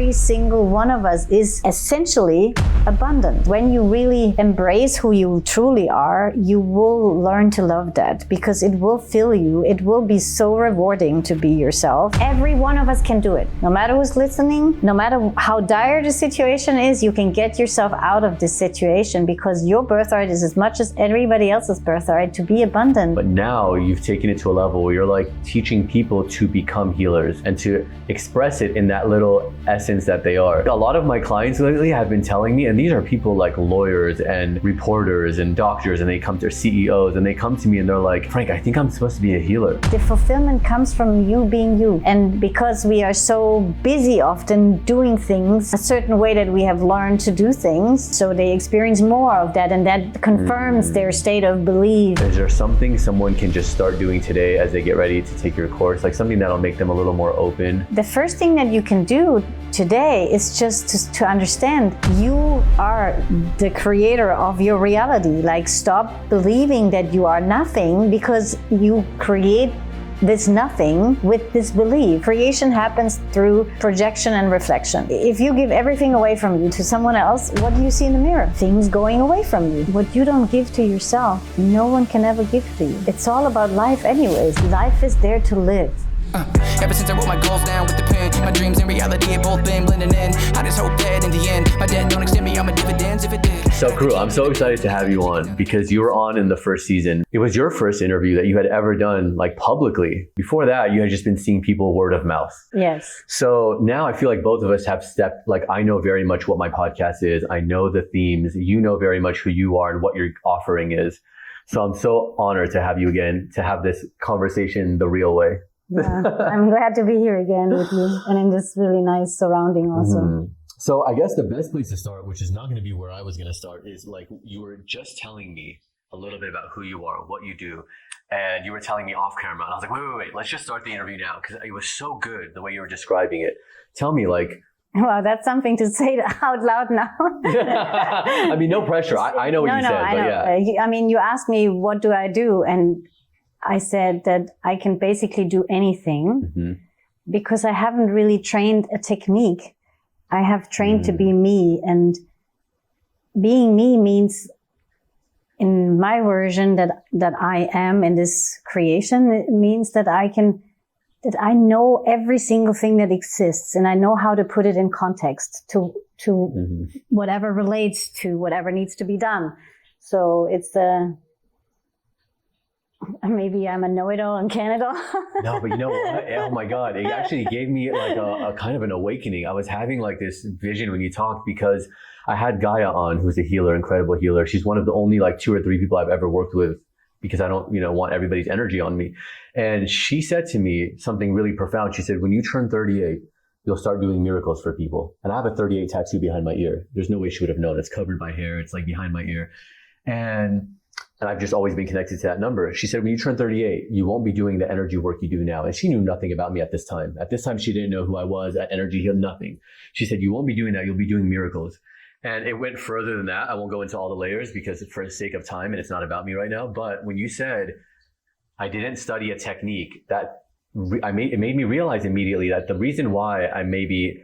every single one of us is essentially abundant. When you really embrace who you truly are, you will learn to love that, because it will fill you. It will be so rewarding to be yourself. Every one of us can do it. No matter who's listening, no matter how dire the situation is, you can get yourself out of this situation, because your birthright is as much as everybody else's birthright to be abundant. But now you've taken it to a level where you're like teaching people to become healers and to express it in that little essence that they are. A lot of my clients lately have been telling me, and these are people like lawyers and reporters and doctors, and they come to CEOs, and they come to me and they're like, Frank, I think I'm supposed to be a healer. The fulfillment comes from you being you. And because we are so busy often doing things a certain way that we have learned to do things, so they experience more of that, and that confirms their state of belief. Is there something someone can just start doing today as they get ready to take your course, like something that'll make them a little more open? The first thing that you can do today is just to understand you are the creator of your reality. Like, stop believing that you are nothing, because you create this nothing with this belief. Creation happens through projection and reflection. If you give everything away from you to someone else, what do you see in the mirror? Things going away from you. What you don't give to yourself, no one can ever give to you. It's all about life anyways. Life is there to live. Ever since I wrote my goals down with the pen, my dreams and reality have both been blending in. I just hope that in the end, my debt don't extend me on my dividends if it did. So cool. I'm so excited to have you on, because you were on in the first season. It was your first interview that you had ever done like publicly. Before that, you had just been seeing people word of mouth. Yes. So now I feel like both of us have stepped, like I know very much what my podcast is. I know the themes. You know very much who you are and what your offering is. So I'm so honored to have you again, to have this conversation the real way. Yeah, I'm glad to be here again with you, and in this really nice surrounding also. So I guess the best place to start, which is not going to be where I was going to start, is like you were just telling me a little bit about who you are, what you do, and you were telling me off camera, and I was like, wait, let's just start the interview now, because it was so good the way you were describing it. Tell me, like... Wow, that's something to say out loud now. I mean, no pressure. I know what you said, but yeah. I mean, you asked me, what do I do? And I said that I can basically do anything because I haven't really trained a technique. I have trained to be me, and being me means, in my version that I am in this creation, it means that I know every single thing that exists, and I know how to put it in context to whatever relates to whatever needs to be done. So it's maybe I'm a know-it-all and can-it-all. No, but you know what? Oh my God. It actually gave me like a kind of an awakening. I was having like this vision when you talked, because I had Gaia on, who's a healer, incredible healer. She's one of the only like 2 or 3 people I've ever worked with, because I don't, want everybody's energy on me. And she said to me something really profound. She said, when you turn 38, you'll start doing miracles for people. And I have a 38 tattoo behind my ear. There's no way she would have known. It's covered by hair. It's like behind my ear. And I've just always been connected to that number. She said, when you turn 38, you won't be doing the energy work you do now. And she knew nothing about me at this time. At this time, she didn't know who I was at Energy Heal, nothing. She said, you won't be doing that. You'll be doing miracles. And it went further than that. I won't go into all the layers because for the sake of time, and it's not about me right now. But when you said, I didn't study a technique, it made me realize immediately that the reason why I may be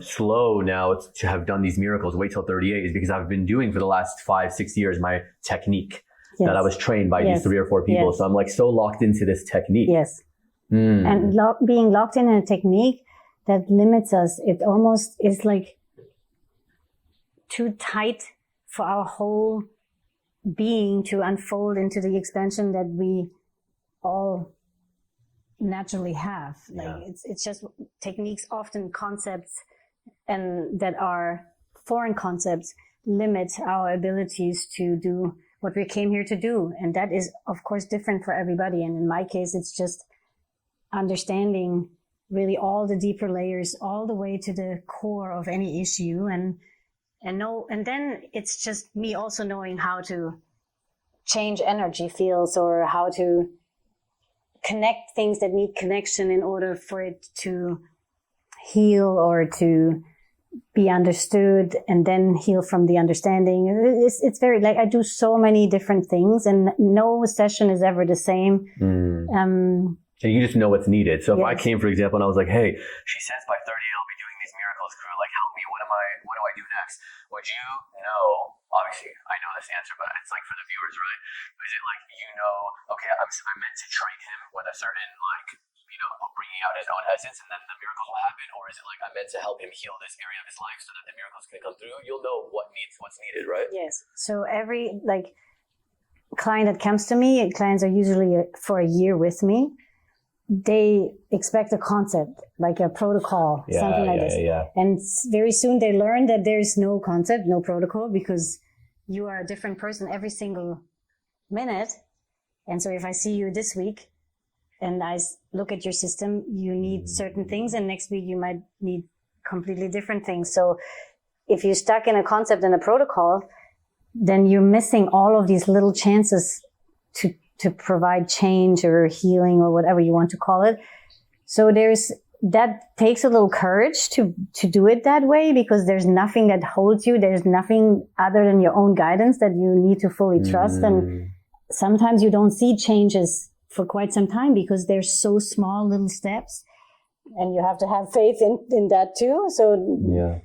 slow now to have done these miracles, wait till 38, is because I've been doing for the last 5-6 years my technique that I was trained by these 3 or 4 people. So I'm like so locked into this technique. Yes. And being locked in a technique that limits us, it almost is like too tight for our whole being to unfold into the expansion that we all naturally have. It's just techniques, often concepts, and that are foreign concepts, limit our abilities to do what we came here to do. And that is, of course, different for everybody. And in my case, it's just understanding really all the deeper layers, all the way to the core of any issue, and then it's just me also knowing how to change energy fields, or how to connect things that need connection in order for it to heal or to be understood, and then heal from the understanding. It's very, like, I do so many different things, and no session is ever the same. And you just know what's needed. So if I came, for example, and I was like, hey, she says by 30 I'll be doing these miracles, crew. Like, help me. What do I do next? Would you know? Obviously, I know this answer, but it's like for the viewers, right? Is it like, okay, I'm meant to train him with a certain, like, bringing out his own essence, and then the miracles will happen? Or is it like, I'm meant to help him heal this area of his life so that the miracles can come through? You'll know what's needed, right? Yes. So every client that comes to me, clients are usually for a year with me. They expect a concept, like a protocol, something like this. Yeah. And very soon they learn that there's no concept, no protocol, because you are a different person every single minute. And so if I see you this week and I look at your system, you need certain things, and next week you might need completely different things. So if you're stuck in a concept and a protocol, then you're missing all of these little chances to provide change or healing or whatever you want to call it. So that takes a little courage to do it that way, because there's nothing that holds you. There's nothing other than your own guidance that you need to fully trust. And sometimes you don't see changes for quite some time because they're so small little steps. And you have to have faith in that too. So, yeah.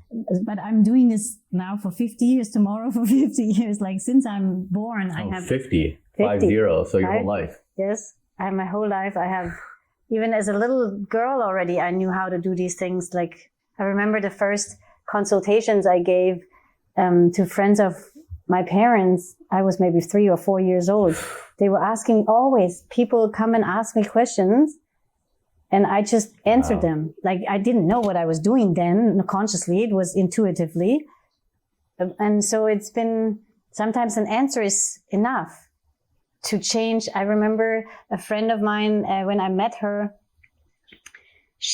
But I'm doing this now for 50 years, tomorrow for 50 years. Like, since I'm born, I have 50. 50. So your whole life. Yes. I have my whole life. I have, even as a little girl already, I knew how to do these things. Like, I remember the first consultations I gave to friends of my parents. I was maybe 3 or 4 years old. They were asking, always, people come and ask me questions. And I just answered them. Like, I didn't know what I was doing then consciously. It was intuitively. And so it's been, sometimes an answer is enough to change. I remember a friend of mine, when I met her,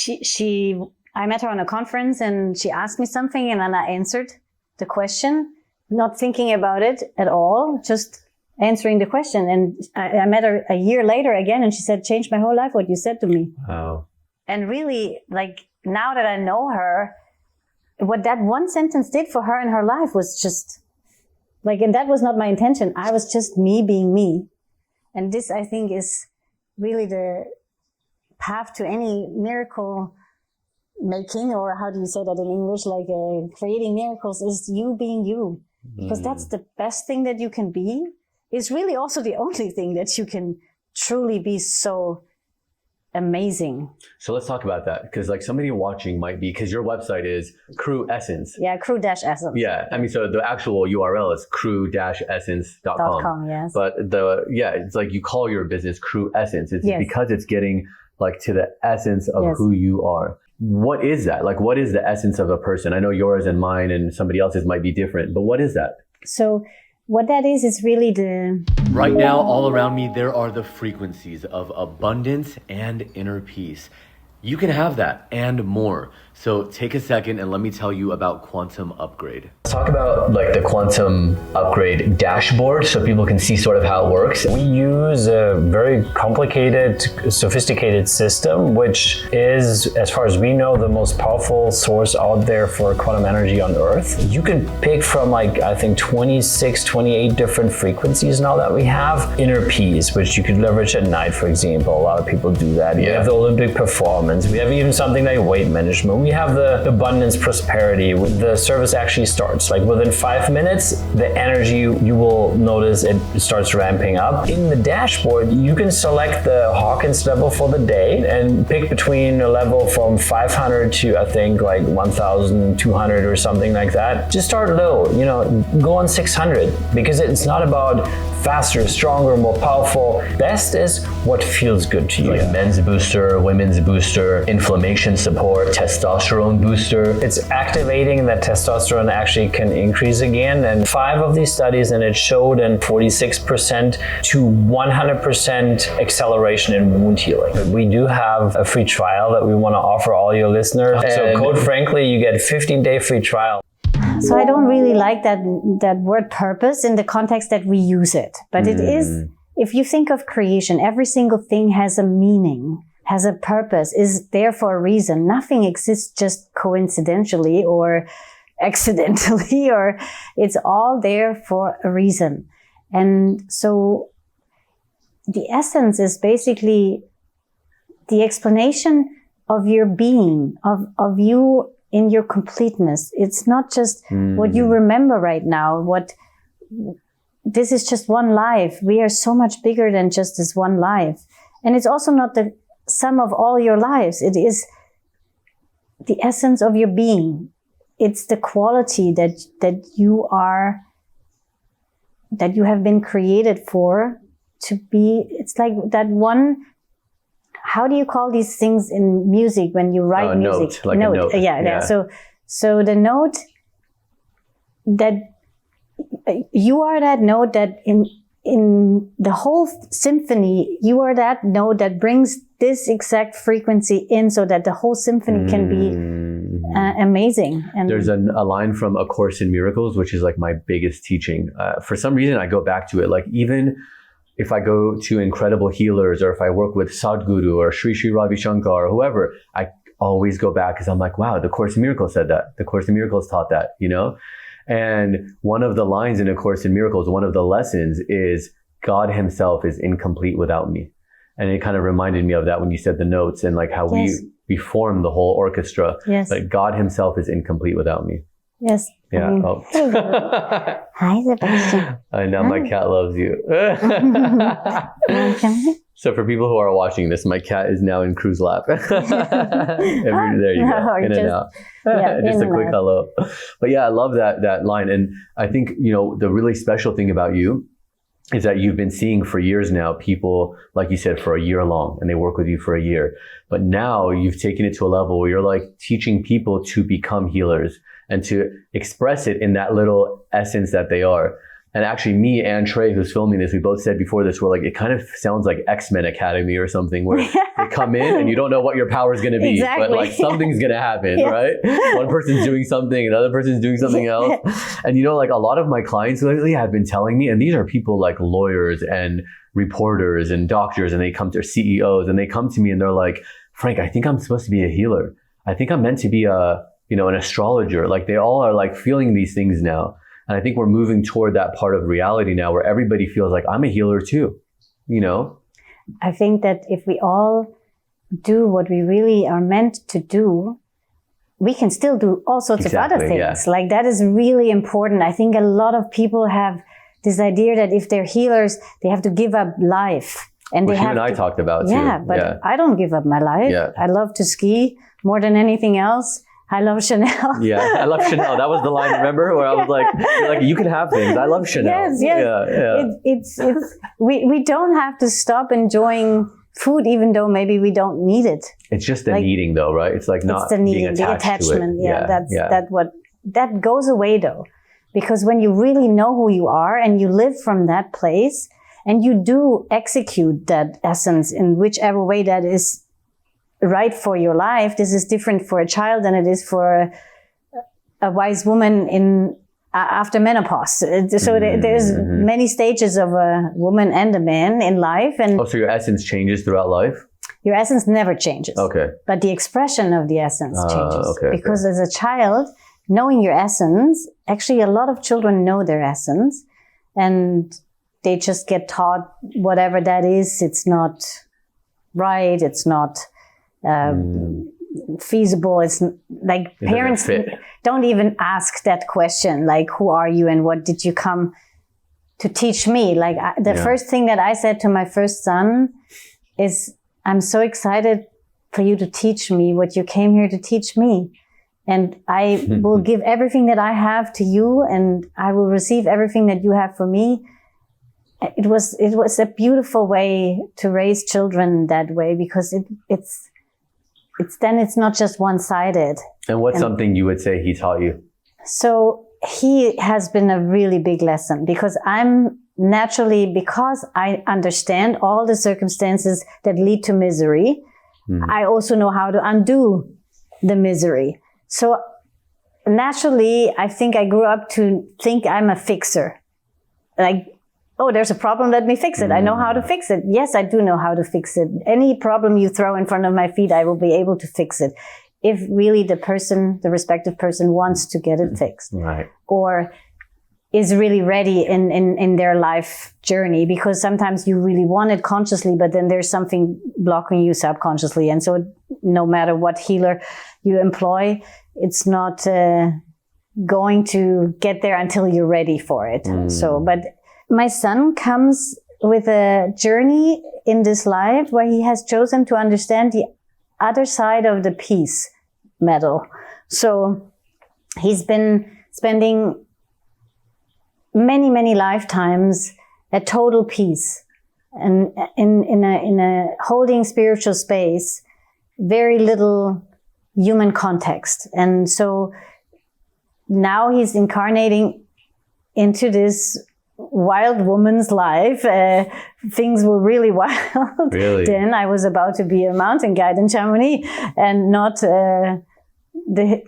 I met her on a conference and she asked me something, and then I answered the question, not thinking about it at all, just answering the question. And I met her a year later again, and she said, changed my whole life, what you said to me. Wow. And really, like, now that I know her, what that one sentence did for her in her life was just like, and that was not my intention. I was just me being me. And this, I think, is really the path to any miracle making, or how do you say that in English? Like, creating miracles is you being you. Because that's the best thing that you can be. Is really also the only thing that you can truly be so amazing. So let's talk about that, because like somebody watching might be, because your website is Crew Essence. Yeah, Crew-Essence. Yeah, I mean, so the actual URL is crew-essence.com. Yes. But it's like you call your business Crew Essence. It's because it's getting like to the essence of who you are. What is that? Like, what is the essence of a person? I know yours and mine and somebody else's might be different, but what is that? So what that is really Right now, all around me, there are the frequencies of abundance and inner peace. You can have that and more. So take a second and let me tell you about Quantum Upgrade. Let's talk about like the Quantum Upgrade dashboard so people can see sort of how it works. We use a very complicated, sophisticated system, which is, as far as we know, the most powerful source out there for quantum energy on Earth. You can pick from like, I think 26, 28 different frequencies now that we have. Inner peace, which you could leverage at night, for example. A lot of people do that. We have the Olympic performance. We have even something like weight management. We have the abundance prosperity. The service actually starts like within 5 minutes. The energy, you will notice it starts ramping up. In the dashboard, you can select the Hawkins level for the day and pick between a level from 500 to I think like 1,200 or something like that. Just start low, go on 600, because it's not about faster, stronger, more powerful. Best is what feels good to you. Like men's booster, women's booster, inflammation support, testosterone booster. It's activating that testosterone actually can increase again. And 5 of these studies, and it showed a 46% to 100% acceleration in wound healing. But we do have a free trial that we want to offer all your listeners. So code Frankly, you get 15-day free trial. So I don't really like that word purpose in the context that we use it. But it is, if you think of creation, every single thing has a meaning, has a purpose, is there for a reason. Nothing exists just coincidentally or accidentally, or it's all there for a reason. And so the essence is basically the explanation of your being, of you in your completeness. It's not just what you remember right now. This is just one life. We are so much bigger than just this one life. And it's also not the sum of all your lives. It is the essence of your being. It's the quality that you are, that you have been created for to be. It's like that one. How do you call these things in music when you write music? Like a note. Yeah. So the note that you are, that note that in the whole symphony, you are that note that brings this exact frequency in, so that the whole symphony can be amazing. And there's a line from A Course in Miracles, which is like my biggest teaching. For some reason, I go back to it. Like, even if I go to incredible healers, or if I work with Sadhguru or Sri Sri Ravi Shankar or whoever, I always go back because I'm like, wow, the Course in Miracles said that. The Course in Miracles taught that, you know? And one of the lines in A Course in Miracles, one of the lessons is, God himself is incomplete without me. And it kind of reminded me of that when you said the notes and like how we form the whole orchestra. Yes. But God himself is incomplete without me. Yes. Yeah. Hi, Sebastian. I know my cat loves you. So for people who are watching this, my cat is now in Crew's lap. There you go. In and out. Just a quick hello. But yeah, I love that line. And I think, you know, the really special thing about you is that you've been seeing for years now people, like you said, for a year long, and they work with you for a year. But now you've taken it to a level where you're like teaching people to become healers and to express it in that little essence that they are. And actually, me and Trey, who's filming this, we both said before this, we're like, it kind of sounds like X-Men Academy or something, where they come in and you don't know what your power is going to be, exactly. but like something's going to happen, right? One person's doing something, another person's doing something else. And you know, like a lot of my clients lately have been telling me, and these are people like lawyers and reporters and doctors, and they come to CEOs, and they come to me and they're like, Frank, I think I'm supposed to be a healer. I think I'm meant to be an astrologer. Like, they all are like feeling these things now. And I think we're moving toward that part of reality now where everybody feels like, I'm a healer too, you know? I think that if we all do what we really are meant to do, we can still do all sorts of other things. Yeah. Like, that is really important. I think a lot of people have this idea that if they're healers, they have to give up life. And Which you and I talked about too. Yeah, but I don't give up my life. Yeah. I love to ski more than anything else. I love Chanel. Yeah, I love Chanel. That was the line, remember? Where I was like, you can have things. I love Chanel. Yes. Yeah. We don't have to stop enjoying food, even though maybe we don't need it. It's just the needing, though, right? It's like not being attached the attachment. to it. That goes away, though, because when you really know who you are and you live from that place and you do execute that essence in whichever way that is right for your life. This is different for a child than it is for a wise woman after menopause. So there's many stages of a woman and a man in life. And so your essence changes throughout life? Your essence never changes. Okay. But the expression of the essence changes. Because as a child, knowing your essence, actually a lot of children know their essence and they just get taught whatever that is. It's not right. It's not feasible. It's like parents don't even ask that question, like, who are you and what did you come to teach me? Like the first thing that I said to my first son is, I'm so excited for you to teach me what you came here to teach me. And I will give everything that I have to you, and I will receive everything that you have for me. It was a beautiful way to raise children that way, because it's not just one-sided. And what's something you would say he taught you? So he has been a really big lesson, because because I understand all the circumstances that lead to misery, I also know how to undo the misery. So naturally, I think I grew up to think I'm a fixer. Like, oh, there's a problem, let me fix it. I know how to fix it. Yes, I do know how to fix it. Any problem you throw in front of my feet, I will be able to fix it. If really the respective person wants to get it fixed. Right. Or is really ready in their life journey, because sometimes you really want it consciously, but then there's something blocking you subconsciously. And so no matter what healer you employ, it's not going to get there until you're ready for it. So, but my son comes with a journey in this life where he has chosen to understand the other side of the peace medal. So he's been spending many, many lifetimes at total peace and in a holding spiritual space, very little human context. And so now he's incarnating into this wild woman's life. Things were really wild. Really? Then I was about to be a mountain guide in Chamonix and not the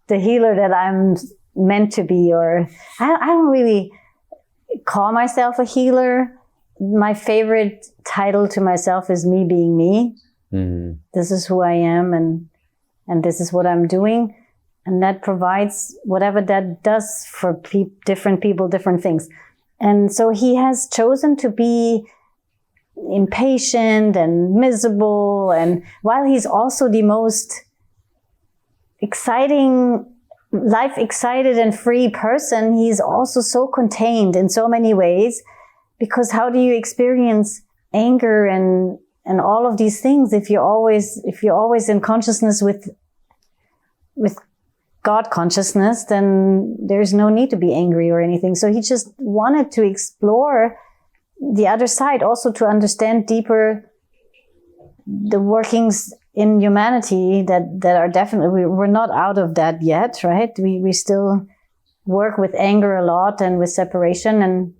healer that I'm meant to be. Or I don't really call myself a healer. My favorite title to myself is me being me. This is who I am, and this is what I'm doing. And that provides whatever that does for different people, different things. And so he has chosen to be impatient and miserable. And while he's also the most exciting, life-excited and free person, he's also so contained in so many ways. Because how do you experience anger and all of these things if you're always in consciousness with God consciousness? Then there's no need to be angry or anything. So he just wanted to explore the other side, also to understand deeper the workings in humanity that are definitely, we're not out of that yet, right? We still work with anger a lot and with separation. And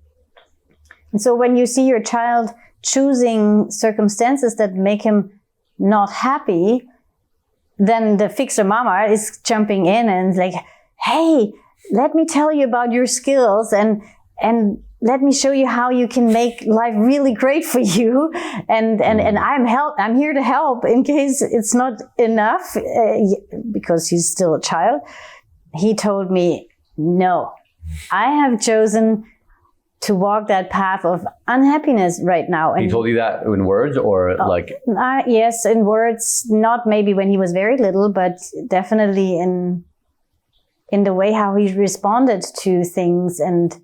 so when you see your child choosing circumstances that make him not happy, then the fixer mama is jumping in and like, hey, let me tell you about your skills and let me show you how you can make life really great for you. And I'm here to help in case it's not enough, because he's still a child. He told me, no, I have chosen to walk that path of unhappiness right now. And he told you that in words or like? Yes, in words, not maybe when he was very little, but definitely in the way how he responded to things. And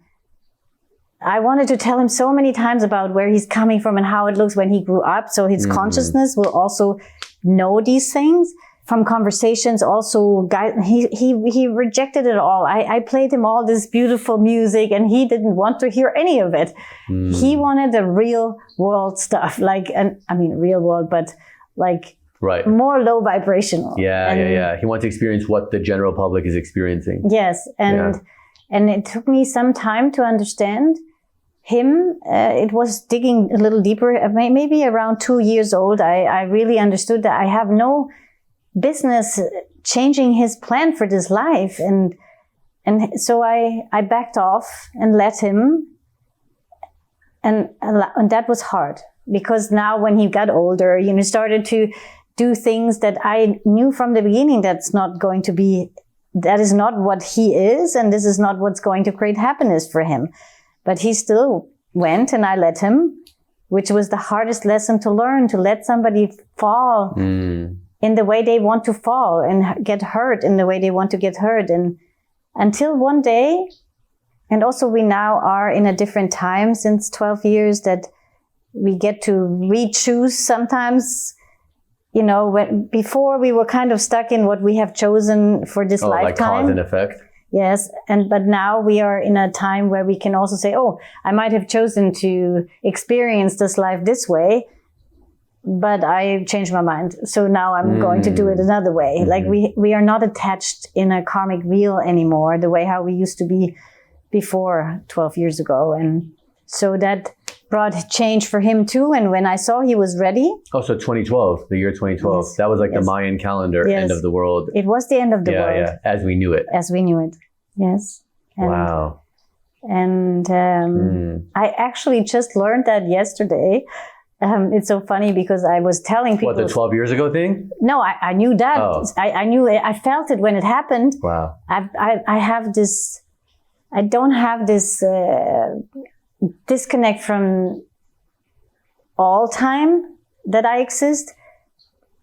I wanted to tell him so many times about where he's coming from and how it looks when he grew up. So his consciousness will also know these things. From conversations also, he rejected it all. I played him all this beautiful music and he didn't want to hear any of it. He wanted the real world stuff, real world, but like more low vibrational. Yeah. He wants to experience what the general public is experiencing. Yes. And it took me some time to understand him. It was digging a little deeper, maybe around 2 years old. I really understood that I have no business changing his plan for this life, and so I backed off and let him, and that was hard, because now when he got older, started to do things that I knew from the beginning that is not what he is, and this is not what's going to create happiness for him. But he still went, and I let him, which was the hardest lesson to learn, to let somebody fall in the way they want to fall and get hurt in the way they want to get hurt. And until one day, and also we now are in a different time since 12 years that we get to re-choose sometimes, when before we were kind of stuck in what we have chosen for this lifetime. Like cause and effect. Yes. But now we are in a time where we can also say, oh, I might have chosen to experience this life this way, but I changed my mind. So now I'm going to do it another way. Like we are not attached in a karmic wheel anymore, the way how we used to be before 12 years ago. And so that brought change for him too. And when I saw he was ready. Oh, so 2012, the year 2012. Yes. That was like the Mayan calendar, end of the world. It was the end of the world. Yeah, as we knew it. As we knew it. Yes. And, wow. And I actually just learned that yesterday. It's so funny because I was telling people. What, the 12 years ago thing? No, I knew that. Oh. I knew it. I felt it when it happened. Wow. I have this I don't have this disconnect from all time that I exist.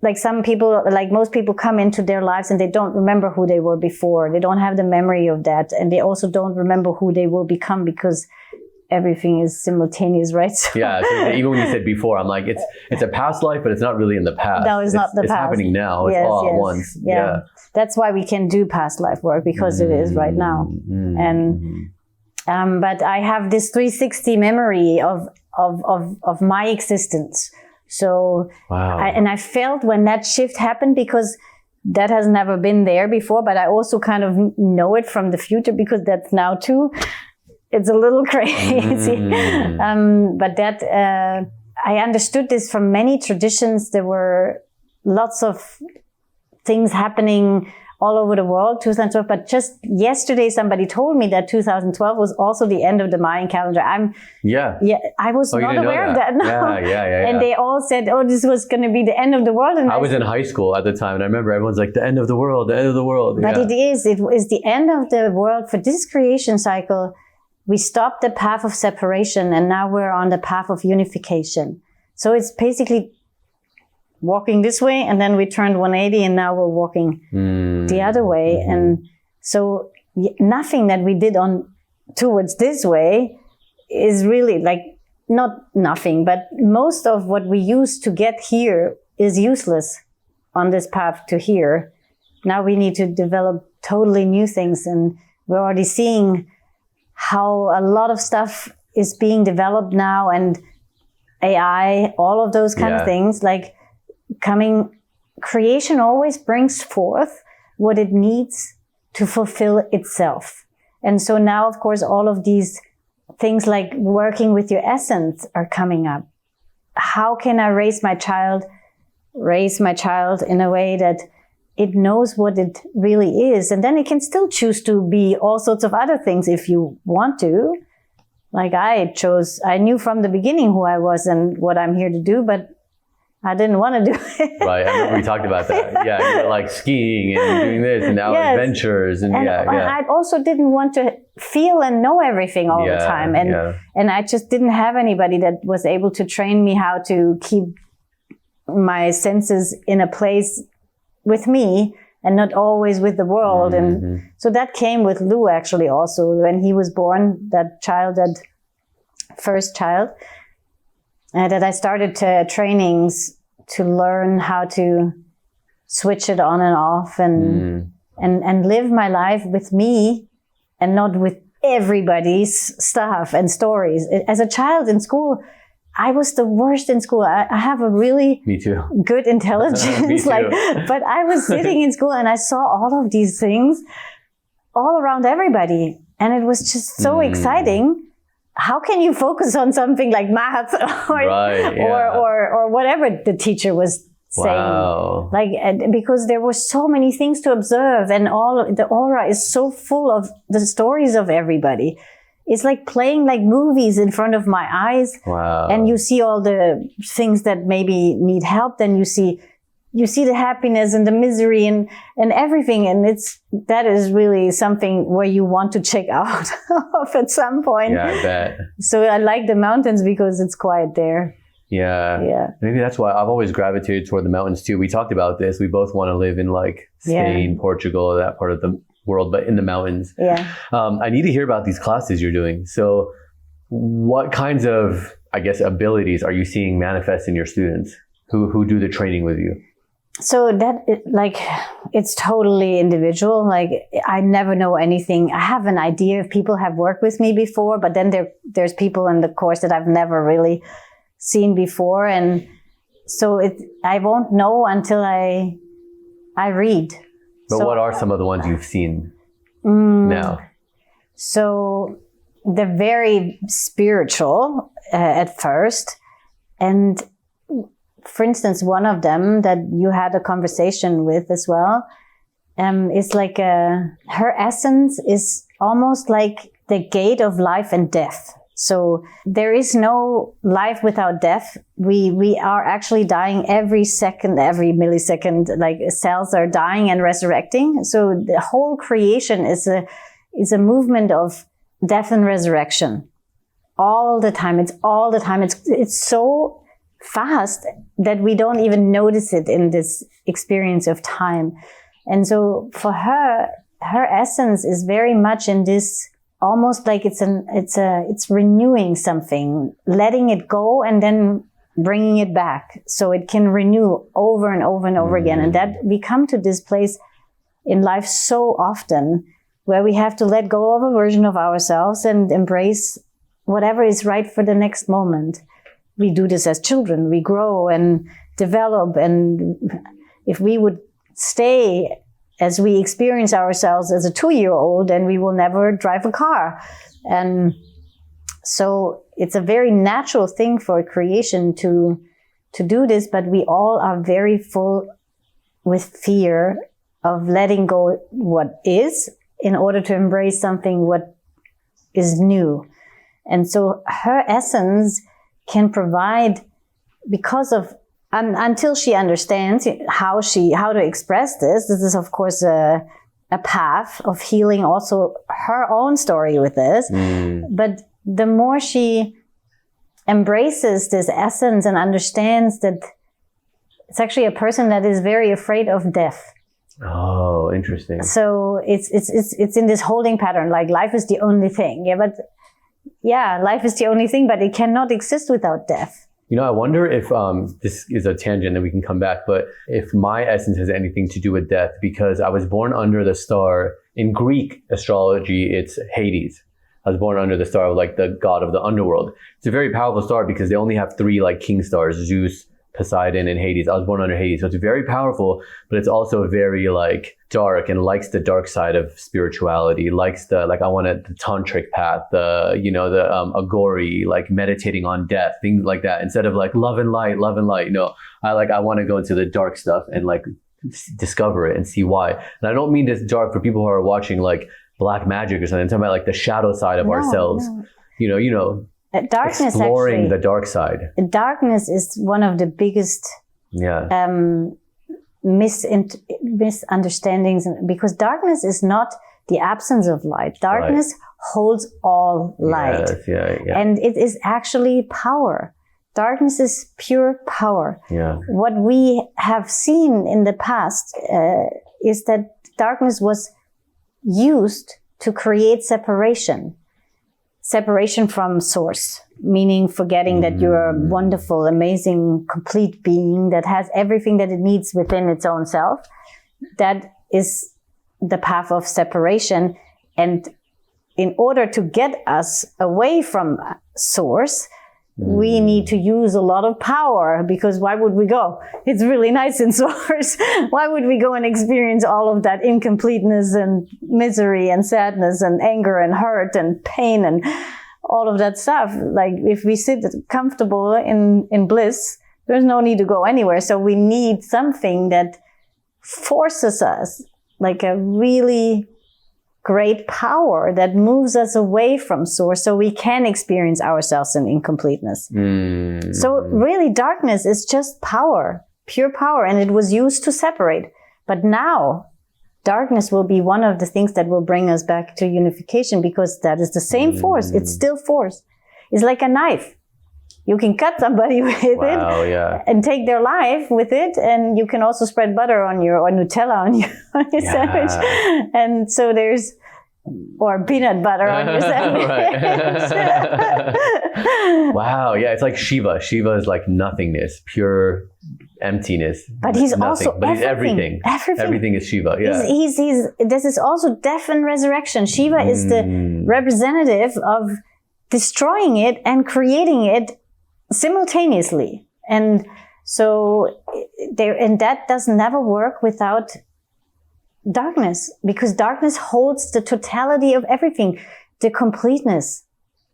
Like some people, like most people come into their lives and they don't remember who they were before. They don't have the memory of that. And they also don't remember who they will become because everything is simultaneous, right? So, yeah. So even when you said before, I'm like, it's a past life, but it's not really in the past. No, it's not the it's past. Happening now. It's all at once. Yeah. That's why we can do past life work, because it is right now. And but I have this 360 memory of my existence. So, wow. I felt when that shift happened, because that has never been there before, but I also kind of know it from the future because that's now too. It's a little crazy. But that, I understood this from many traditions. There were lots of things happening all over the world, 2012. But just yesterday, somebody told me that 2012 was also the end of the Mayan calendar. I was not aware of that. No. Yeah. And they all said, "Oh, this was going to be the end of the world." And I was in high school at the time, and I remember everyone's like, "The end of the world, the end of the world." But it is the end of the world for this creation cycle. We stopped the path of separation, and now we're on the path of unification. So it's basically walking this way, and then we turned 180, and now we're walking the other way. And so nothing that we did on towards this way is really like, not nothing, but most of what we used to get here is useless on this path to here. Now we need to develop totally new things, and we're already seeing how a lot of stuff is being developed now, and AI, all of those kind of things, like creation always brings forth what it needs to fulfill itself. And so now, of course, all of these things like working with your essence are coming up. How can I raise my child in a way that it knows what it really is? And then it can still choose to be all sorts of other things if you want to. Like I knew from the beginning who I was and what I'm here to do, but I didn't want to do it. Right. I remember we talked about that. Yeah. You were like skiing and doing this and now adventures. And I also didn't want to feel and know everything all the time. And I just didn't have anybody that was able to train me how to keep my senses in a place with me and not always with the world. And so that came with Lou actually also. When he was born, that first child, that I started trainings to learn how to switch it on and off and live my life with me and not with everybody's stuff and stories. As a child in school, I was the worst in school. I have a really good intelligence, but I was sitting in school and I saw all of these things all around everybody. And it was just so exciting. How can you focus on something like math or whatever the teacher was saying? Like, because there were so many things to observe, and the aura is so full of the stories of everybody. It's like playing like movies in front of my eyes. Wow. And you see all the things that maybe need help. Then you see the happiness and the misery and everything. And that is really something where you want to check out of at some point. Yeah, I bet. So I like the mountains because it's quiet there. Yeah. Maybe that's why I've always gravitated toward the mountains too. We talked about this. We both want to live in like Spain, Portugal, that part of the world, but in the mountains. Yeah. I need to hear about these classes you're doing. So what kinds of, I guess, abilities are you seeing manifest in your students who do the training with you? So it's totally individual. Like I never know anything. I have an idea if people have worked with me before, but then there's people in the course that I've never really seen before. And so I won't know until I read. But what are some of the ones you've seen now? So they're very spiritual at first. And for instance, one of them that you had a conversation with as well, is like her essence is almost like the gate of life and death. So there is no life without death. We are actually dying every second, every millisecond, like cells are dying and resurrecting. So the whole creation is a movement of death and resurrection. All the time. It's all the time. It's so fast that we don't even notice it in this experience of time. And so for her essence is very much in this, almost like it's renewing something, letting it go and then bringing it back so it can renew over and over and over again. And that we come to this place in life so often where we have to let go of a version of ourselves and embrace whatever is right for the next moment. We do this as children. We grow and develop. And if we would stay as we experience ourselves as a 2-year-old, then we will never drive a car. And so it's a very natural thing for creation to do this, but we all are very full with fear of letting go what is in order to embrace something what is new. And so her essence can provide, because of until she understands how to express this is of course a path of healing, also her own story with this. But the more she embraces this essence and understands that it's actually a person that is very afraid of death. Oh, interesting. So it's in this holding pattern, like life is the only thing. Life is the only thing, but it cannot exist without death. You know, I wonder if this is a tangent and we can come back, but if my essence has anything to do with death, because I was born under the star. In Greek astrology, it's Hades. I was born under the star of like the god of the underworld. It's a very powerful star because they only have 3 like king stars, Zeus, Poseidon, and Hades. I was born under Hades. So it's very powerful, but it's also very like dark and likes the dark side of spirituality, likes the, like, I want the tantric path, the agori, like meditating on death, things like that, instead of like love and light. No, I want to go into the dark stuff and like discover it and see why. And I don't mean this dark for people who are watching like black magic or something. I'm talking about like the shadow side of ourselves. No. Darkness, exploring actually, the dark side. Darkness is one of the biggest misunderstandings, because darkness is not the absence of light. Darkness holds all light. Yes, and it is actually power. Darkness is pure power. What we have seen in the past is that darkness was used to create separation from source, meaning forgetting that you're a wonderful, amazing, complete being that has everything that it needs within its own self. That is the path of separation. And in order to get us away from source, we need to use a lot of power, because why would we go? It's really nice in source. Why would we go and experience all of that incompleteness and misery and sadness and anger and hurt and pain and all of that stuff? Like, if we sit comfortable in bliss, there's no need to go anywhere. So we need something that forces us, like a really great power that moves us away from source so we can experience ourselves in incompleteness. So really darkness is just power, pure power, and it was used to separate. But now darkness will be one of the things that will bring us back to unification, because that is the same force. It's still force. It's like a knife. You can cut somebody with it and take their life with it. And you can also spread butter on or Nutella on your sandwich. And so or peanut butter on your sandwich. Wow. Yeah. It's like Shiva. Shiva is like nothingness, pure emptiness. But he's nothing. also but he's everything. Everything is Shiva. Yeah. This is also death and resurrection. Shiva is the representative of destroying it and creating it simultaneously. And so that does never work without darkness, because darkness holds the totality of everything, the completeness.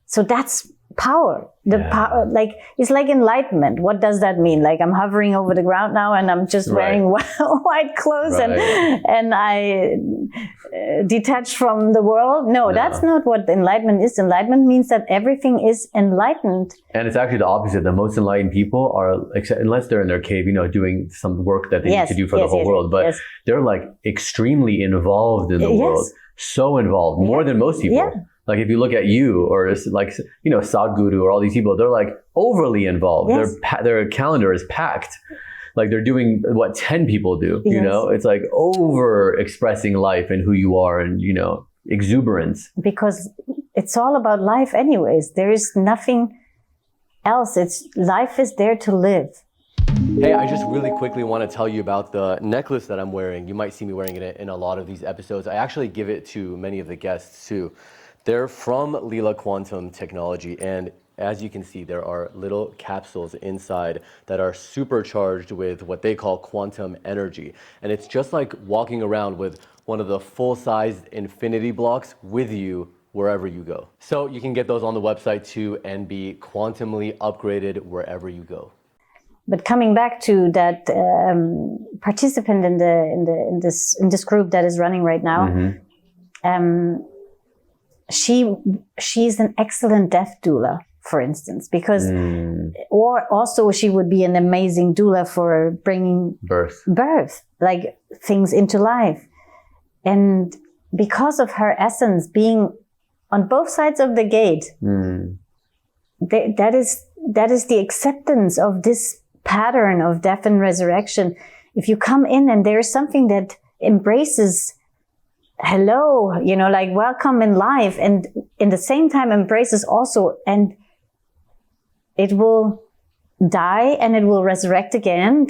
So that's power. Power, like, it's like enlightenment. What does that mean? Like, I'm hovering over the ground now and I'm just wearing white clothes and I detach from the world. No, that's not what enlightenment is. Enlightenment means that everything is enlightened. And it's actually the opposite. The most enlightened people are, unless they're in their cave, doing some work that they need to do for the whole world, but they're like extremely involved in the world. So involved, more than most people. Like if you look at you or like, you know, Sadhguru or all these people, they're like overly involved. Yes. Their calendar is packed. Like they're doing what 10 people do, you Yes. know? It's like over expressing life and who you are and, you know, exuberance. Because it's all about life anyways. There is nothing else. Life is there to live. Hey, I just really quickly want to tell you about the necklace that I'm wearing. You might see me wearing it in a lot of these episodes. I actually give it to many of the guests too. They're from LEELA Quantum Technology, and as you can see, there are little capsules inside that are supercharged with what they call quantum energy. And it's just like walking around with one of the full-sized infinity blocks with you wherever you go. So you can get those on the website too and be quantumly upgraded wherever you go. But coming back to that participant in this group that is running right now, she's an excellent death doula, for instance, because or also she would be an amazing doula for bringing birth, like things into life. And because of her essence being on both sides of the gate, that is the acceptance of this pattern of death and resurrection. If you come in and there's something that embraces hello, you know, like welcome in life, and in the same time embraces also, and it will die and it will resurrect again.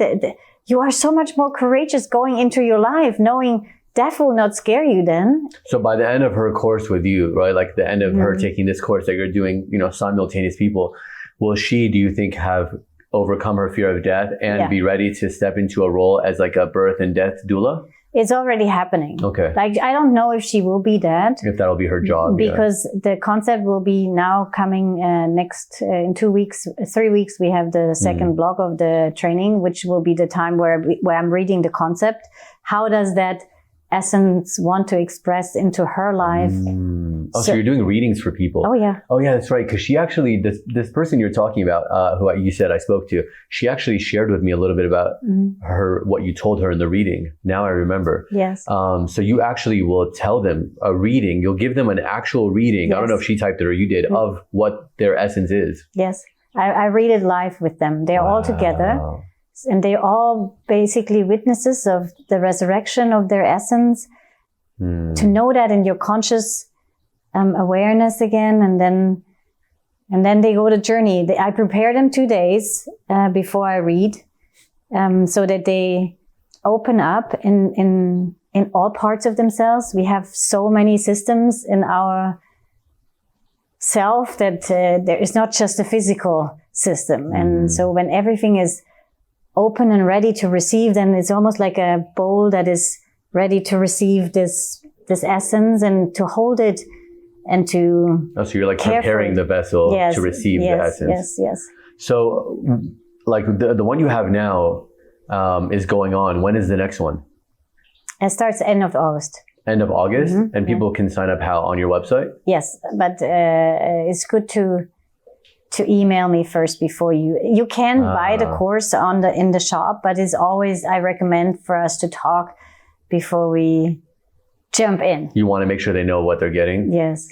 You are so much more courageous going into your life, knowing death will not scare you then. So by the end of her course with you, right, like the end of her taking this course that you're doing, you know, simultaneous people, will she, do you think, have overcome her fear of death and be ready to step into a role as like a birth and death doula? It's already happening. Okay. Like, I don't know if she will be dead. If that'll be her job. Because the concept will be now coming next, in 3 weeks, we have the second block of the training, which will be the time where I'm reading the concept. How does that essence want to express into her life? So you're doing readings for people. Oh yeah. Oh yeah, that's right. Because she actually, this person you're talking about, who you said I spoke to, she actually shared with me a little bit about what you told her in the reading. Now I remember. Yes. So you actually will tell them a reading. You'll give them an actual reading. Yes. I don't know if she typed it or you did, of what their essence is. Yes. I read it live with them. They're all together. And they're all basically witnesses of the resurrection of their essence. To know that in your conscious awareness again, and then they go the journey. I prepare them 2 days before I read, so that they open up in all parts of themselves. We have so many systems in our self that there is not just a physical system, and so when everything is open and ready to receive, then it's almost like a bowl that is ready to receive this essence and to hold it and to so you're like preparing the vessel to receive the essence. Yes. So like the one you have now is going on. When is the next one? It starts end of August. End of August? And people can sign up how? On your website? Yes, but it's good to email me first before you can buy the course in the shop, but it's always, I recommend for us to talk before we jump in. You want to make sure they know what they're getting? Yes.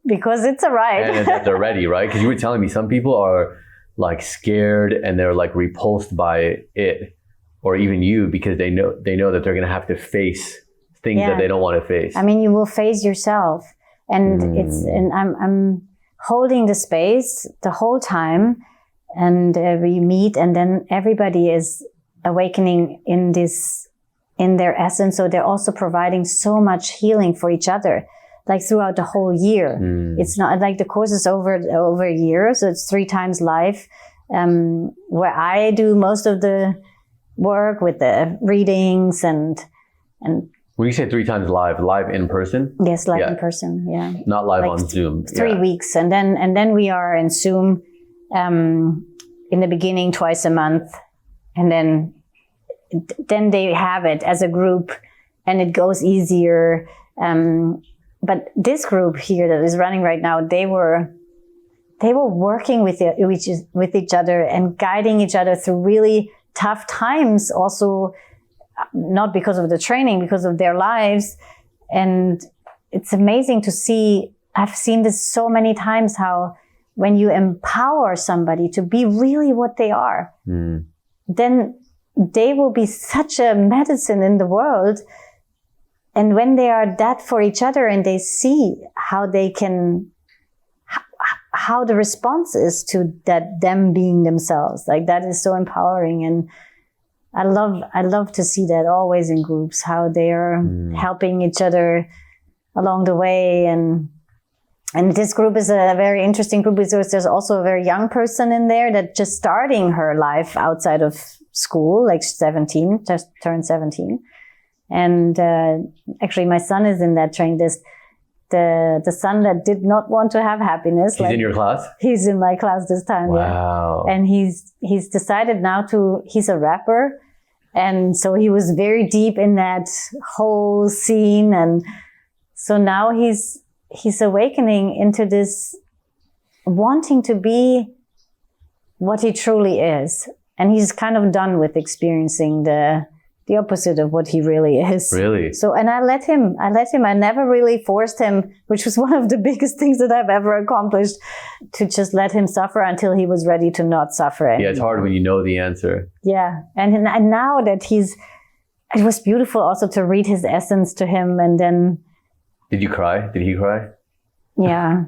Because it's a ride. And that they're ready, right? Because you were telling me some people are like scared and they're like repulsed by it, or even you, because they know that they're going to have to face things that they don't want to face. I mean, you will face yourself, and I'm holding the space the whole time, and we meet, and then everybody is awakening in their essence. So they're also providing so much healing for each other, like throughout the whole year. It's not like the course is over a year, so it's 3 times live, where I do most of the work with the readings and. When you say 3 times live in person? Yes, live in person. Yeah, not live like on Zoom. 3 weeks, and then we are in Zoom in the beginning twice a month, and then they have it as a group, and it goes easier. But this group here that is running right now, they were working with each other and guiding each other through really tough times. Also, not because of the training, because of their lives, and it's amazing to see. I've seen this so many times, how when you empower somebody to be really what they are, then they will be such a medicine in the world. And when they are that for each other and they see how they can, how the response is to that, them being themselves, like that is so empowering. And I love to see that always in groups, how they are helping each other along the way. And this group is a very interesting group because there's also a very young person in there that just starting her life outside of school, like 17, just turned 17. And actually my son is in that train. The son that did not want to have happiness. He's in your class? He's in my class this time. Wow. Yeah. And he's decided now he's a rapper. And so he was very deep in that whole scene. And so now he's awakening into this wanting to be what he truly is. And he's kind of done with experiencing the opposite of what he really is. Really? So, and I let him. I never really forced him, which was one of the biggest things that I've ever accomplished, to just let him suffer until he was ready to not suffer anymore. Yeah, it's hard when you know the answer. Yeah. And now that it was beautiful also to read his essence to him. And then. Did you cry? Did he cry? Yeah.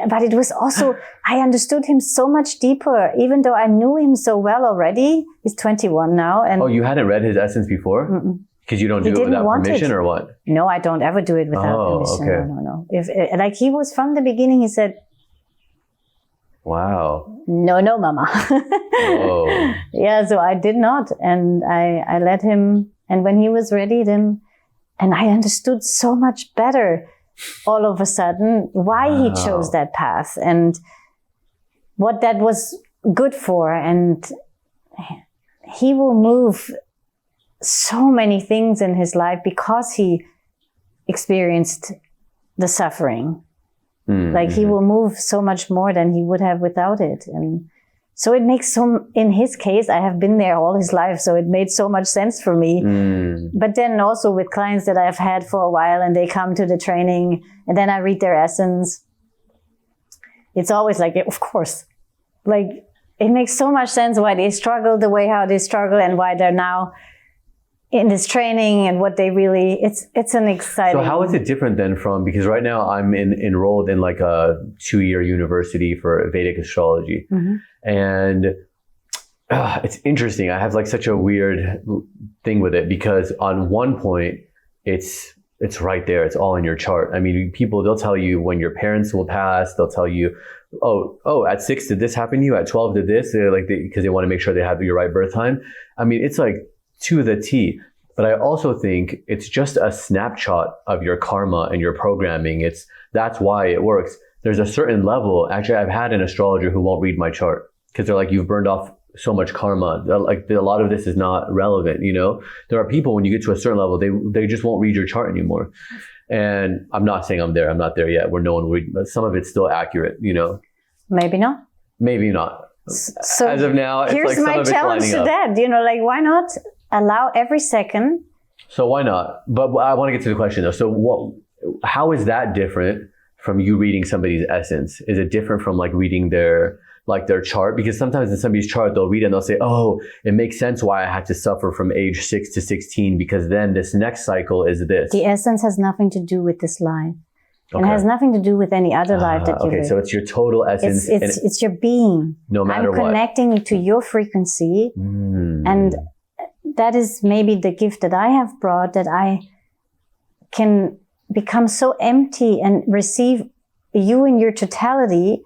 But it was also, I understood him so much deeper, even though I knew him so well already. He's 21 now. And you hadn't read his essence before? Because you don't do it without permission or what? No, I don't ever do it without permission. Okay. No. Like he was from the beginning, he said, wow. No, mama. Whoa. Yeah, so I did not. And I let him, and when he was ready, then, and I understood so much better all of a sudden why he chose that path and what that was good for. And he will move so many things in his life because he experienced the suffering. Like he will move so much more than he would have without it. And so it makes in his case, I have been there all his life, so it made so much sense for me. But then also with clients that I've had for a while and they come to the training and then I read their essence, it's always like, of course, like it makes so much sense why they struggle the way how they struggle and why they're now in this training and what they really, it's an exciting. So how is it different then from, because right now I'm enrolled in like a 2-year university for Vedic astrology. And it's interesting. I have like such a weird thing with it because on one point it's right there. It's all in your chart. I mean, they'll tell you when your parents will pass, they'll tell you, oh, at 6 did this happen to you? At 12 did this? Because they want to make sure they have your right birth time. I mean, it's like to the T. But I also think it's just a snapshot of your karma and your programming. That's why it works. There's a certain level. Actually, I've had an astrologer who won't read my chart because they're like, you've burned off so much karma. Like a lot of this is not relevant. There are people when you get to a certain level, they just won't read your chart anymore. And I'm not saying I'm there. I'm not there yet where no one will read, but some of it's still accurate. Maybe not. Maybe not. So as of now, here's it's like my some of challenge it's to lining up. that. Like why not allow every second? So why not? But I want to get to the question though. So how is that different from you reading somebody's essence? Is it different from like reading their chart? Because sometimes in somebody's chart, they'll read it and they'll say, oh, it makes sense why I had to suffer from age 6 to 16 because then this next cycle is this. The essence has nothing to do with this life. Okay. It has nothing to do with any other life that you live. Okay, so it's your total essence. It's your being. No matter what. I'm connecting to your frequency. And that is maybe the gift that I have brought, that I can become so empty and receive you in your totality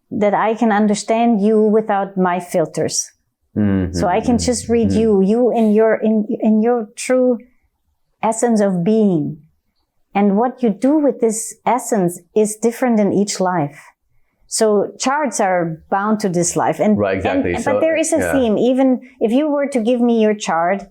that I can understand you without my filters. So I can just read you in your true essence of being. And what you do with this essence is different in each life. So charts are bound to this life. Right, exactly. But there is a theme. Even if you were to give me your chart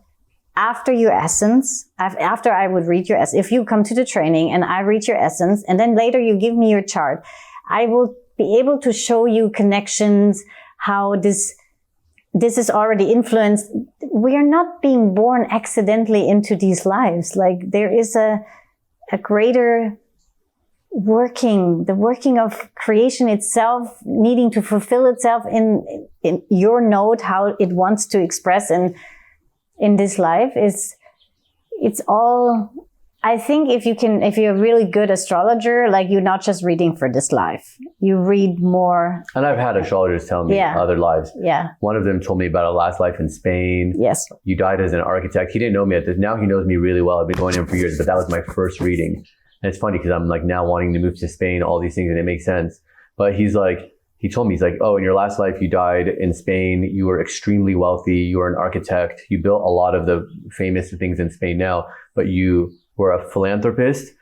after your essence, after I would read your essence, if you come to the training and I read your essence, and then later you give me your chart, I will be able to show you connections, how this is already influenced. we are not being born accidentally into these lives. Like there is a greater the working of creation itself needing to fulfill itself in your node, how it wants to express in this life it's all, I think if you're a really good astrologer, like you're not just reading for this life, you read more. And I've had astrologers tell me other lives. Yeah. One of them told me about a last life in Spain. Yes. You died as an architect. He didn't know me at this. Now he knows me really well. I've been going to him for years, but that was my first reading. And it's funny because I'm like now wanting to move to Spain, all these things, and it makes sense. But he told me, he's like, oh, in your last life, you died in Spain. You were extremely wealthy. You were an architect. You built a lot of the famous things in Spain now, but you were a philanthropist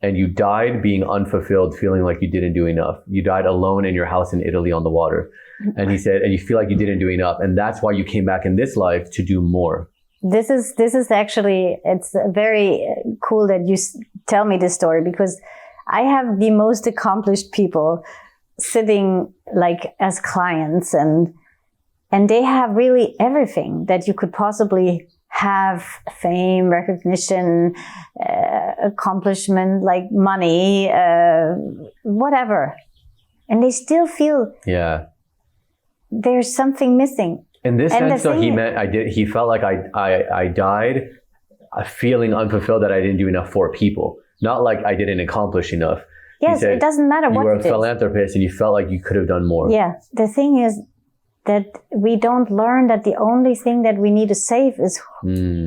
and you died being unfulfilled, feeling like you didn't do enough. You died alone in your house in Italy on the water. And he said, and you feel like you didn't do enough. And that's why you came back in this life to do more. This is actually, it's very cool that you tell me this story, because I have the most accomplished people sitting like as clients, and they have really everything that you could possibly have: fame, recognition, accomplishment, like money, whatever. And they still feel there's something missing. In this sense, though, he felt like I died feeling unfulfilled, that I didn't do enough for people. Not like I didn't accomplish enough. Yes, it doesn't matter what you were it a philanthropist and you felt like you could have done more. Yeah, the thing is that we don't learn that the only thing that we need to save is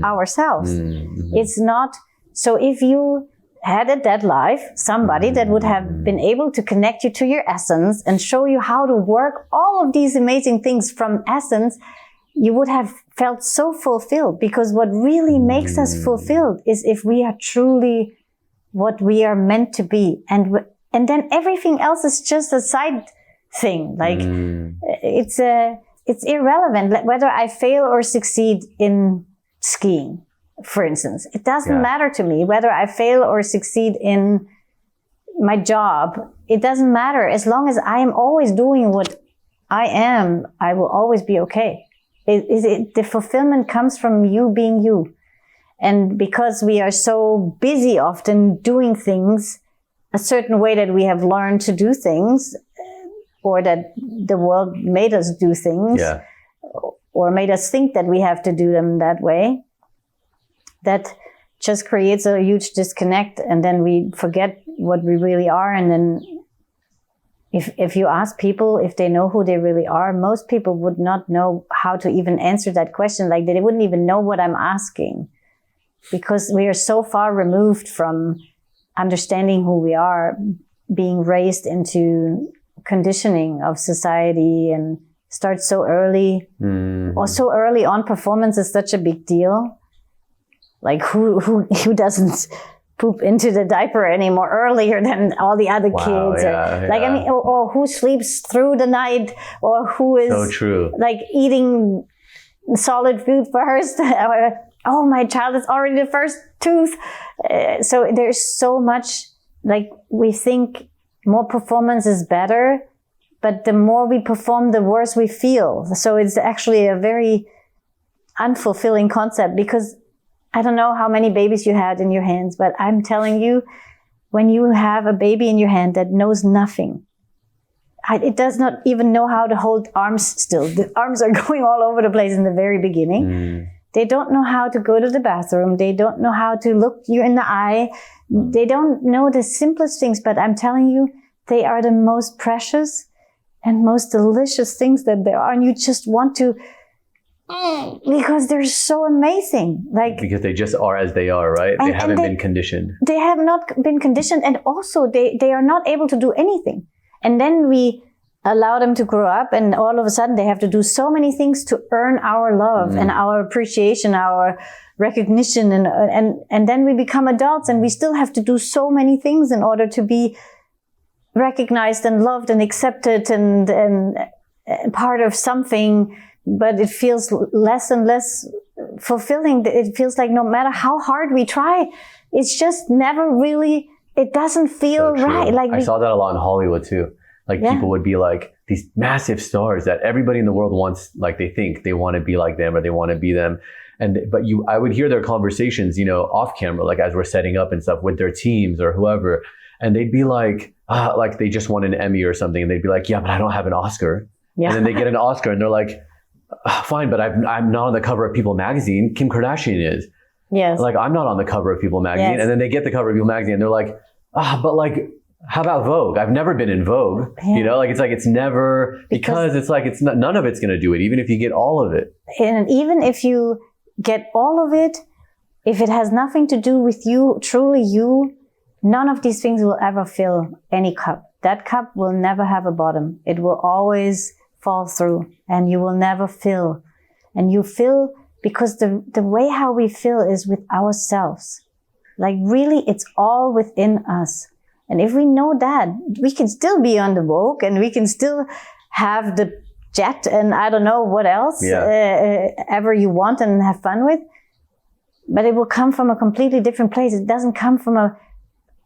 ourselves. Mm-hmm. It's not, so if you had a dead life, somebody that would have been able to connect you to your essence and show you how to work all of these amazing things from essence, you would have felt so fulfilled. Because what really makes us fulfilled is if we are truly what we are meant to be. And then everything else is just a side thing. Like it's irrelevant. Like whether I fail or succeed in skiing, for instance, it doesn't matter to me. Whether I fail or succeed in my job, it doesn't matter. As long as I am always doing what I am, I will always be okay. The fulfillment comes from you being you. And because we are so busy often doing things a certain way that we have learned to do things, or that the world made us do things, or made us think that we have to do them that way, that just creates a huge disconnect. And then we forget what we really are. And then if you ask people if they know who they really are, most people would not know how to even answer that question. Like they wouldn't even know what I'm asking, because we are so far removed from understanding who we are, being raised into conditioning of society, and start so early. Or so early on, performance is such a big deal. Like who doesn't poop into the diaper anymore earlier than all the other kids? I mean, or who sleeps through the night, or who is so true, like eating solid food first. Oh, my child is already the first tooth. So there's so much, like we think more performance is better, but the more we perform, the worse we feel. So it's actually a very unfulfilling concept, because I don't know how many babies you had in your hands, but I'm telling you, when you have a baby in your hand that knows nothing, it does not even know how to hold arms still. The arms are going all over the place in the very beginning. They don't know how to go to the bathroom. They don't know how to look you in the eye. They don't know the simplest things, but I'm telling you, they are the most precious and most delicious things that there are. And you just want to, because they're so amazing. Like, because they just are as they are, right? They haven't been conditioned. They have not been conditioned. And also they are not able to do anything. And then we allow them to grow up, and all of a sudden they have to do so many things to earn our love and our appreciation, our recognition, and then we become adults, and we still have to do so many things in order to be recognized and loved and accepted and part of something. But it feels less and less fulfilling. It feels like no matter how hard we try, it's just never really, it doesn't feel right. Like I saw that a lot in Hollywood too. Like people would be like, these massive stars that everybody in the world wants, like they think they want to be like them or they want to be them. But I would hear their conversations, you know, off camera, like as we're setting up and stuff with their teams or whoever. And they'd be like they just won an Emmy or something. And they'd be like, yeah, but I don't have an Oscar. Yeah. And then they get an Oscar and they're like, fine, but I'm not on the cover of People magazine. Kim Kardashian is. Yes. Like, I'm not on the cover of People magazine. Yes. And then they get the cover of People magazine and they're like, but like, how about Vogue? I've never been in Vogue. Yeah. You know, like it's never, because it's like, it's not, none of it's going to do it, even if you get all of it. And even if you get all of it, if it has nothing to do with you, truly you, none of these things will ever fill any cup. That cup will never have a bottom. It will always fall through and you will never fill. And you fill because the way how we fill is with ourselves. Like really, it's all within us. And if we know that, we can still be on the Vogue and we can still have the jet and I don't know what else ever you want and have fun with. But it will come from a completely different place. It doesn't come from a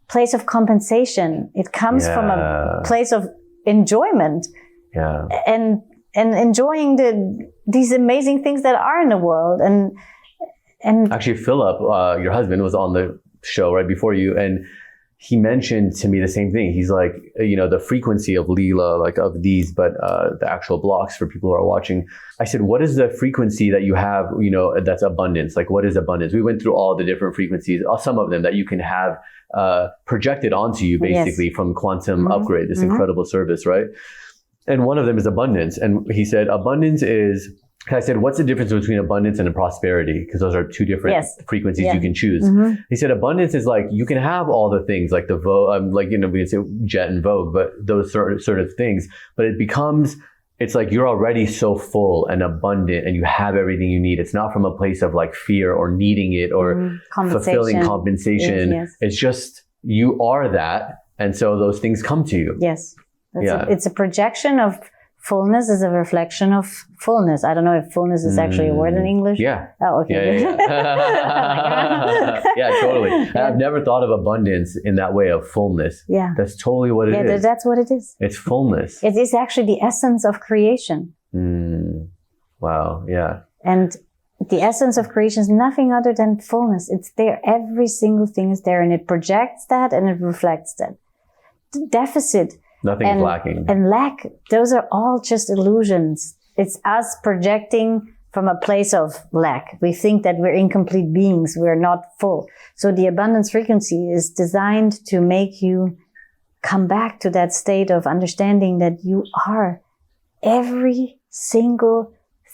place of compensation. It comes from a place of enjoyment. Yeah. And enjoying these amazing things that are in the world. And actually, Philip, your husband, was on the show right before you, and he mentioned to me the same thing. He's like, you know, the frequency of LEELA, like of these, but the actual blocks for people who are watching. I said, what is the frequency that you have, you know, that's abundance? Like, what is abundance? We went through all the different frequencies, some of them that you can have projected onto you, basically, from Quantum Upgrade, this incredible service, right? And one of them is abundance. And he said, abundance is, I said, what's the difference between abundance and prosperity? Because those are two different frequencies you can choose. He said, abundance is like, you can have all the things like the Vogue, like, you know, we can say jet and Vogue, but those sort of things. But it becomes, it's like you're already so full and abundant and you have everything you need. It's not from a place of like fear or needing it or fulfilling compensation. Yes. It's just, you are that. And so those things come to you. Yes. It's a projection of fullness, is a reflection of fullness. I don't know if fullness is actually a word in English. Yeah. Oh, okay. Yeah, totally. I've never thought of abundance in that way of fullness. Yeah. That's totally what it is. Yeah, that's what it is. It's fullness. It is actually the essence of creation. Wow. Yeah. And the essence of creation is nothing other than fullness. It's there. Every single thing is there and it projects that and it reflects that. The deficit. Nothing is lacking. And lack, those are all just illusions. It's us projecting from a place of lack. We think that we're incomplete beings. We're not full. So the abundance frequency is designed to make you come back to that state of understanding that you are every single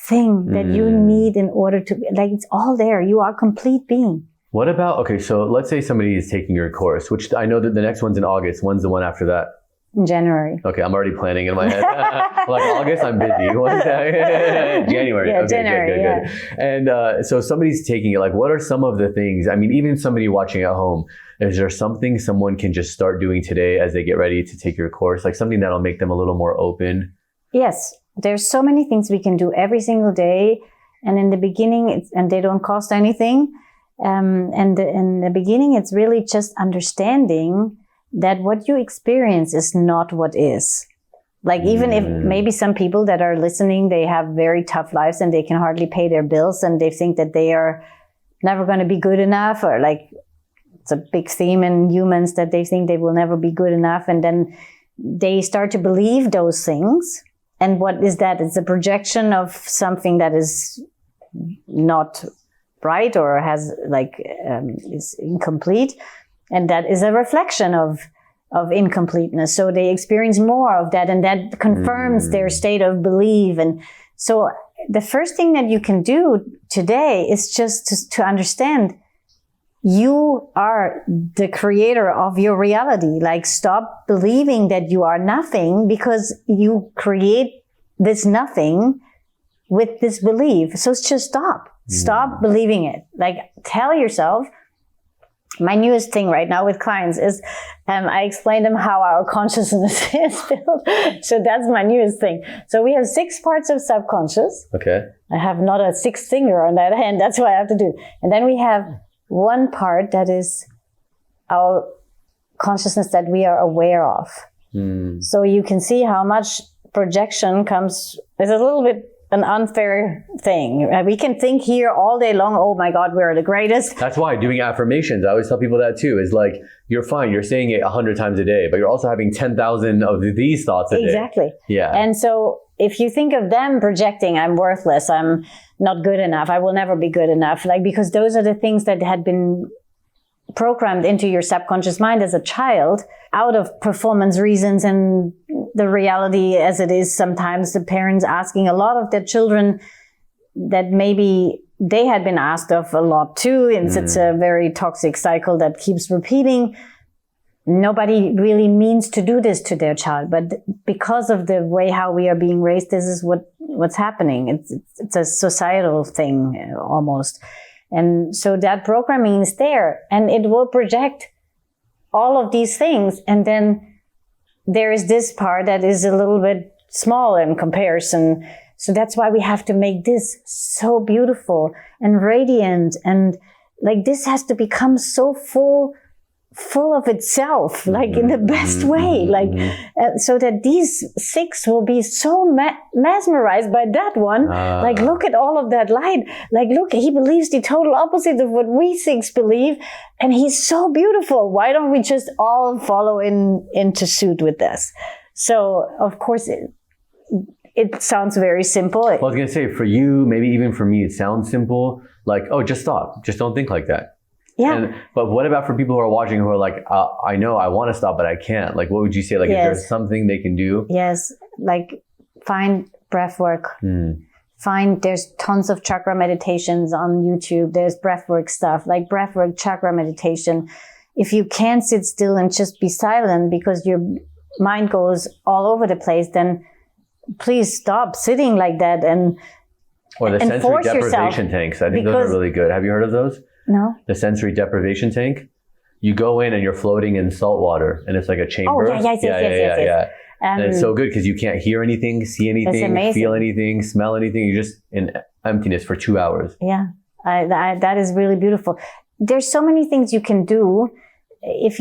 thing that you need in order to, like, it's all there. You are a complete being. What about, okay, so let's say somebody is taking your course, which I know that the next one's in August. When's the one after that? In January. Okay, I'm already planning in my head. Like August, I'm busy. What's that? January. Yeah, okay, January, good. And so somebody's taking it. Like, what are some of the things? I mean, even somebody watching at home, is there something someone can just start doing today as they get ready to take your course? Like something that'll make them a little more open? Yes, there's so many things we can do every single day. And in the beginning, and they don't cost anything. And in the beginning, it's really just understanding that what you experience is not what is. Like, even if maybe some people that are listening, they have very tough lives and they can hardly pay their bills and they think that they are never going to be good enough, or like it's a big theme in humans that they think they will never be good enough. And then they start to believe those things. And what is that? It's a projection of something that is not right or has is incomplete. And that is a reflection of incompleteness. So they experience more of that, and that confirms their state of belief. And so the first thing that you can do today is just to understand you are the creator of your reality. Like, stop believing that you are nothing, because you create this nothing with this belief. So it's just stop believing it. Like, tell yourself. My newest thing right now with clients is I explain them how our consciousness is built. So that's my newest thing. So we have 6 parts of subconscious. Okay. I have not a 6th finger on that hand. That's what I have to do. And then we have one part that is our consciousness that we are aware of. So you can see how much projection is a little bit an unfair thing. We can think here all day long, oh my God, we're the greatest. That's why doing affirmations, I always tell people that too, is like, you're fine, you're saying it 100 times a day, but you're also having 10,000 of these thoughts a day. Exactly. Yeah. And so if you think of them projecting, I'm worthless, I'm not good enough, I will never be good enough, like, because those are the things that had been programmed into your subconscious mind as a child out of performance reasons and the reality as it is sometimes the parents asking a lot of their children that maybe they had been asked of a lot too. And it's a very toxic cycle that keeps repeating. Nobody really means to do this to their child, but because of the way how we are being raised, this is what's happening. It's a societal thing almost. And so that programming is there and it will project all of these things. And then there is this part that is a little bit small in comparison. So that's why we have to make this so beautiful and radiant. And like this has to become so full of itself, like in the best way, like so that these 6 will be so mesmerized by that one. Like, look at all of that light. Like, look, he believes the total opposite of what we 6 believe, and he's so beautiful. Why don't we just all follow into suit with this? So, of course, it sounds very simple. Well, I was gonna say, for you, maybe even for me, it sounds simple. Like, oh, just stop. Just don't think like that. Yeah. But what about for people who are watching who are like, I know I want to stop, but I can't. Like, what would you say? Like, Yes. is there something they can do? Yes, like find breath work. There's tons of chakra meditations on YouTube. There's breathwork stuff, like breathwork, chakra meditation. If you can't sit still and just be silent because your mind goes all over the place, then please stop sitting like that Or the sensory force yourself, deprivation tanks. I think those are really good. Have you heard of those? No. The sensory deprivation tank. You go in and you're floating in salt water, and it's like a chamber. Oh, yes. And it's so good because you can't hear anything, see anything, feel anything, smell anything. You're just in emptiness for 2 hours. Yeah, that is really beautiful. There's so many things you can do. If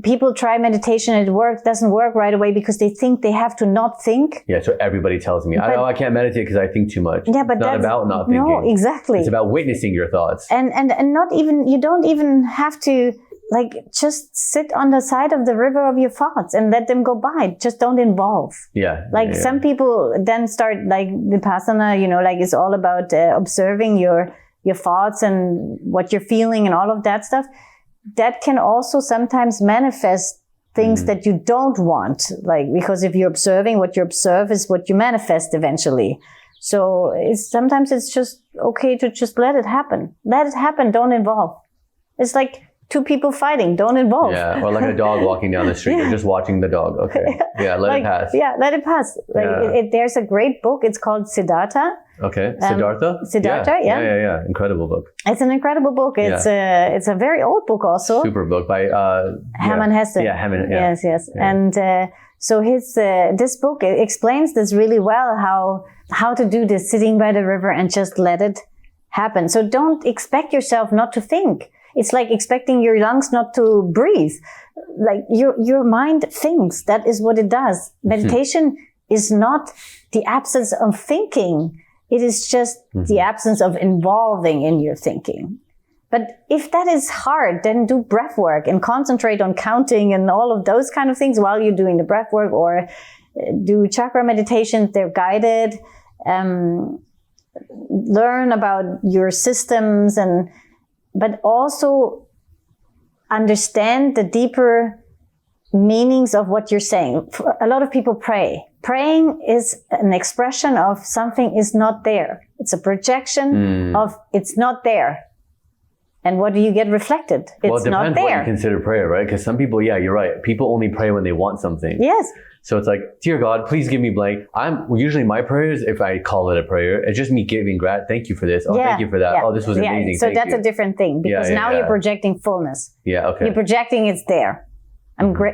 people try meditation, it doesn't work right away because they think they have to not think. Yeah, so everybody tells me, I can't meditate because I think too much. Yeah, but it's not about not thinking. No, exactly. It's about witnessing your thoughts. And not even, you don't even have to like just sit on the side of the river of your thoughts and let them go by. Just don't involve. Yeah. Like some people then start like Vipassana, like it's all about observing your thoughts and what you're feeling and all of that stuff. That can also sometimes manifest things that you don't want. Like, because if you're observing, what you observe is what you manifest eventually. So sometimes it's just okay to just let it happen. Let it happen. Don't involve. It's like 2 people fighting. Don't involve. Yeah. Or like a dog walking down the street. You're just watching the dog. Okay. Yeah. Let it pass. Yeah. Let it pass. Like there's a great book. It's called Siddhartha. Okay. Siddhartha? Yeah. Incredible book. It's an incredible book. It's a very old book also. Super book by Hermann Hesse. Yeah, Hermann. Yeah. Yes. Yeah. And so this book explains this really well, how to do this, sitting by the river and just let it happen. So don't expect yourself not to think. It's like expecting your lungs not to breathe. Like your mind thinks. That is what it does. Meditation is not the absence of thinking. It is just the absence of involving in your thinking. But if that is hard, then do breath work and concentrate on counting and all of those kind of things while you're doing the breath work, or do chakra meditations. They're guided. Learn about your systems, but also understand the deeper meanings of what you're saying. A lot of people pray. Praying is an expression of something is not there. It's a projection of it's not there. And what do you get reflected? It's not there. Well, it depends what you consider prayer, right? Because some people, yeah, you're right. People only pray when they want something. Yes. So it's like, dear God, please give me blank. Usually my prayers, if I call it a prayer, it's just me giving thank you for this. Oh, thank you for that. Yeah. Oh, this was amazing. So that's a different thing, because now you're projecting fullness. Yeah, okay. You're projecting it's there.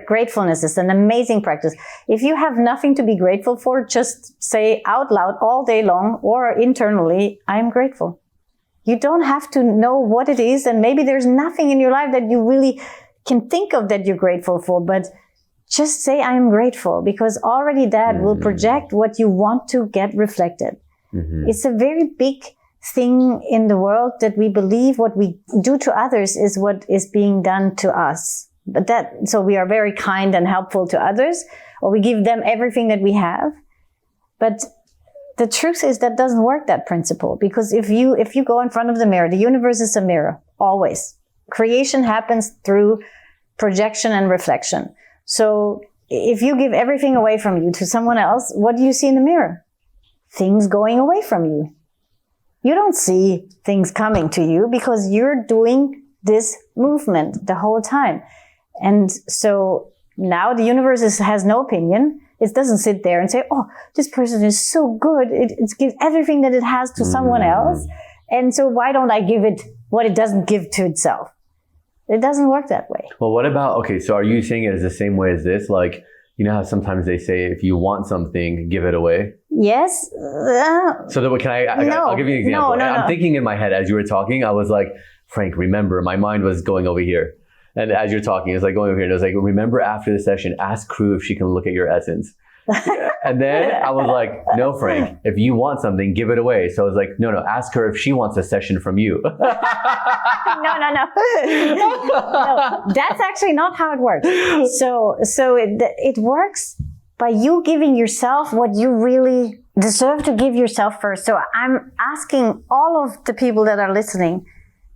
Gratefulness is an amazing practice. If you have nothing to be grateful for, just say out loud all day long or internally, I'm grateful. You don't have to know what it is, and maybe there's nothing in your life that you really can think of that you're grateful for, but just say, I am grateful, because already that will project what you want to get reflected. It's a very big thing in the world that we believe what we do to others is what is being done to us. So we are very kind and helpful to others, or we give them everything that we have. But the truth is that doesn't work, that principle, because if you go in front of the mirror, the universe is a mirror, always. Creation happens through projection and reflection. So if you give everything away from you to someone else, what do you see in the mirror? Things going away from you. You don't see things coming to you because you're doing this movement the whole time. And so now the universe has no opinion. It doesn't sit there and say, oh, this person is so good. It gives everything that it has to someone else. And so why don't I give it what it doesn't give to itself? It doesn't work that way. Well, what about, okay, so are you saying it is the same way as this? Like, you know how sometimes they say, if you want something, give it away? Yes. So that I'll give you an example. No. I'm thinking in my head as you were talking, I was like, Frank, remember, my mind was going over here. And as you're talking, it's like going over here. And it was like, remember after the session, ask crew if she can look at your essence. And then I was like, no, Frank, if you want something, give it away. So I was like, no, ask her if she wants a session from you. No. No, that's actually not how it works. So it works by you giving yourself what you really deserve to give yourself first. So I'm asking all of the people that are listening,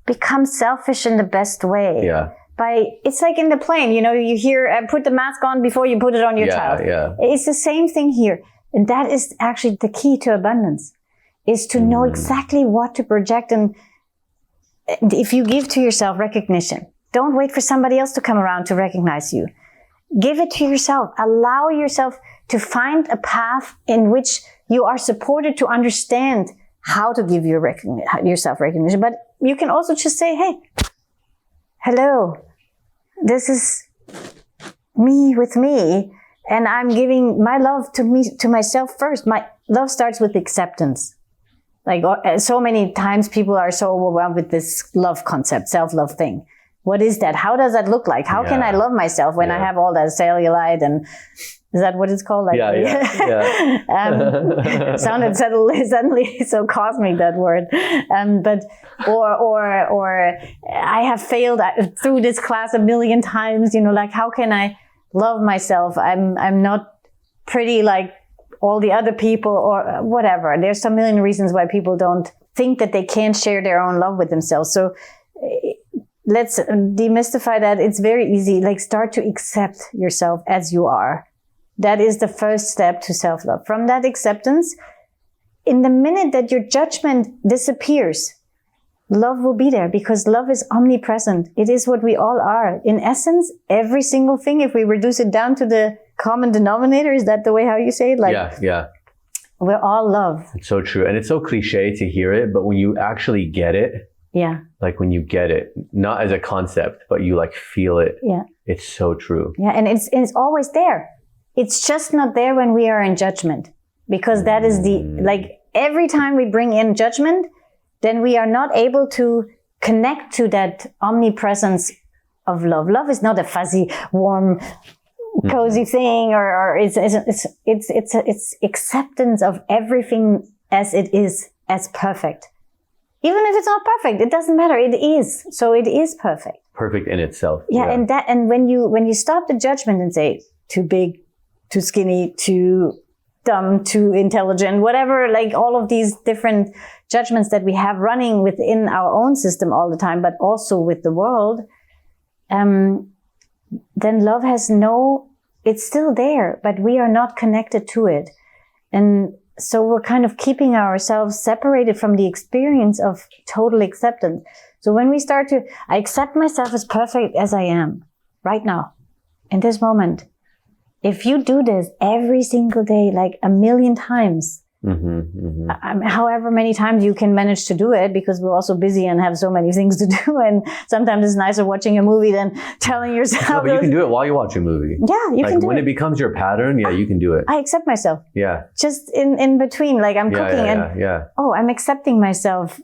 become selfish in the best way. Yeah. It's like in the plane, you hear, put the mask on before you put it on your child. Yeah. It's the same thing here. And that is actually the key to abundance, is to know exactly what to project. And if you give to yourself recognition, don't wait for somebody else to come around to recognize you. Give it to yourself. Allow yourself to find a path in which you are supported to understand how to give yourself recognition. But you can also just say, hey, hello, this is me with me, and I'm giving my love to myself first. My love starts with acceptance. Like so many times people are so overwhelmed with this love concept, self-love thing. What is that? How does that look like? How can I love myself when I have all that cellulite and is that what it's called? Like, sounded suddenly so cosmic, that word. Or I have failed through this class a million times. Like, how can I love myself? I'm not pretty like all the other people, or whatever. There's a million reasons why people don't think that they can't share their own love with themselves. So let's demystify that. It's very easy. Like, start to accept yourself as you are. That is the first step to self-love. From that acceptance, in the minute that your judgment disappears, love will be there, because love is omnipresent. It is what we all are. In essence, every single thing, if we reduce it down to the common denominator, is that the way how you say it? Like, yeah. We're all love. It's so true. And it's so cliche to hear it, but when you actually get it, like when you get it, not as a concept, but you like feel it, it's so true. Yeah, and it's always there. It's just not there when we are in judgment, because that is every time we bring in judgment, then we are not able to connect to that omnipresence of love. Love is not a fuzzy, warm, cozy thing, or it's acceptance of everything as it is, as perfect. Even if it's not perfect, it doesn't matter. It is. So it is perfect. Perfect in itself. Yeah. And when you stop the judgment and say, too big, too skinny, too dumb, too intelligent, whatever, like all of these different judgments that we have running within our own system all the time, but also with the world, then love has it's still there, but we are not connected to it. And so we're kind of keeping ourselves separated from the experience of total acceptance. So when we start I accept myself as perfect as I am right now, in this moment. If you do this every single day, like a million times, however many times you can manage to do it, because we're also busy and have so many things to do. And sometimes it's nicer watching a movie than telling yourself. No, but you can do it while you watch a movie. Yeah, you can do it. When it becomes your pattern, you can do it. I accept myself. Yeah. Just in between, like I'm cooking I'm accepting myself.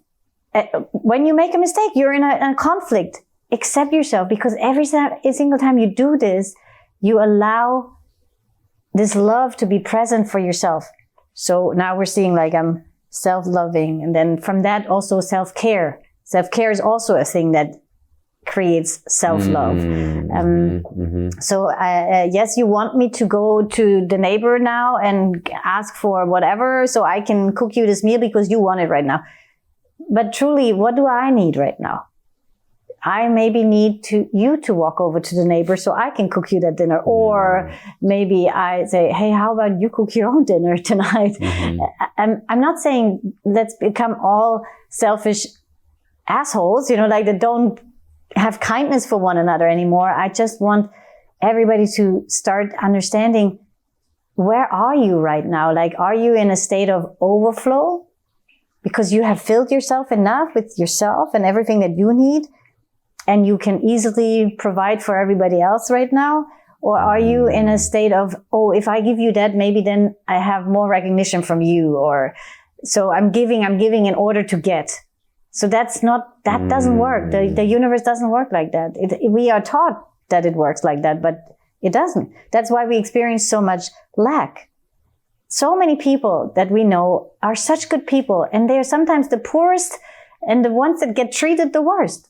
When you make a mistake, you're in a conflict. Accept yourself, because every single time you do this, you allow this love to be present for yourself. So now we're seeing like I'm self-loving, and then from that also self-care. Self-care is also a thing that creates self-love. So yes, you want me to go to the neighbor now and ask for whatever so I can cook you this meal because you want it right now. But truly, what do I need right now? I maybe need you to walk over to the neighbor so I can cook you that dinner. Or maybe I say, hey, how about you cook your own dinner tonight? I'm not saying let's become all selfish assholes, like that don't have kindness for one another anymore. I just want everybody to start understanding, where are you right now? Like, are you in a state of overflow because you have filled yourself enough with yourself and everything that you need, and you can easily provide for everybody else right now? Or are you in a state of, oh, if I give you that, maybe then I have more recognition from you, or so I'm giving in order to get. So that doesn't work. The universe doesn't work like that. We are taught that it works like that, but it doesn't. That's why we experience so much lack. So many people that we know are such good people, and they're sometimes the poorest and the ones that get treated the worst.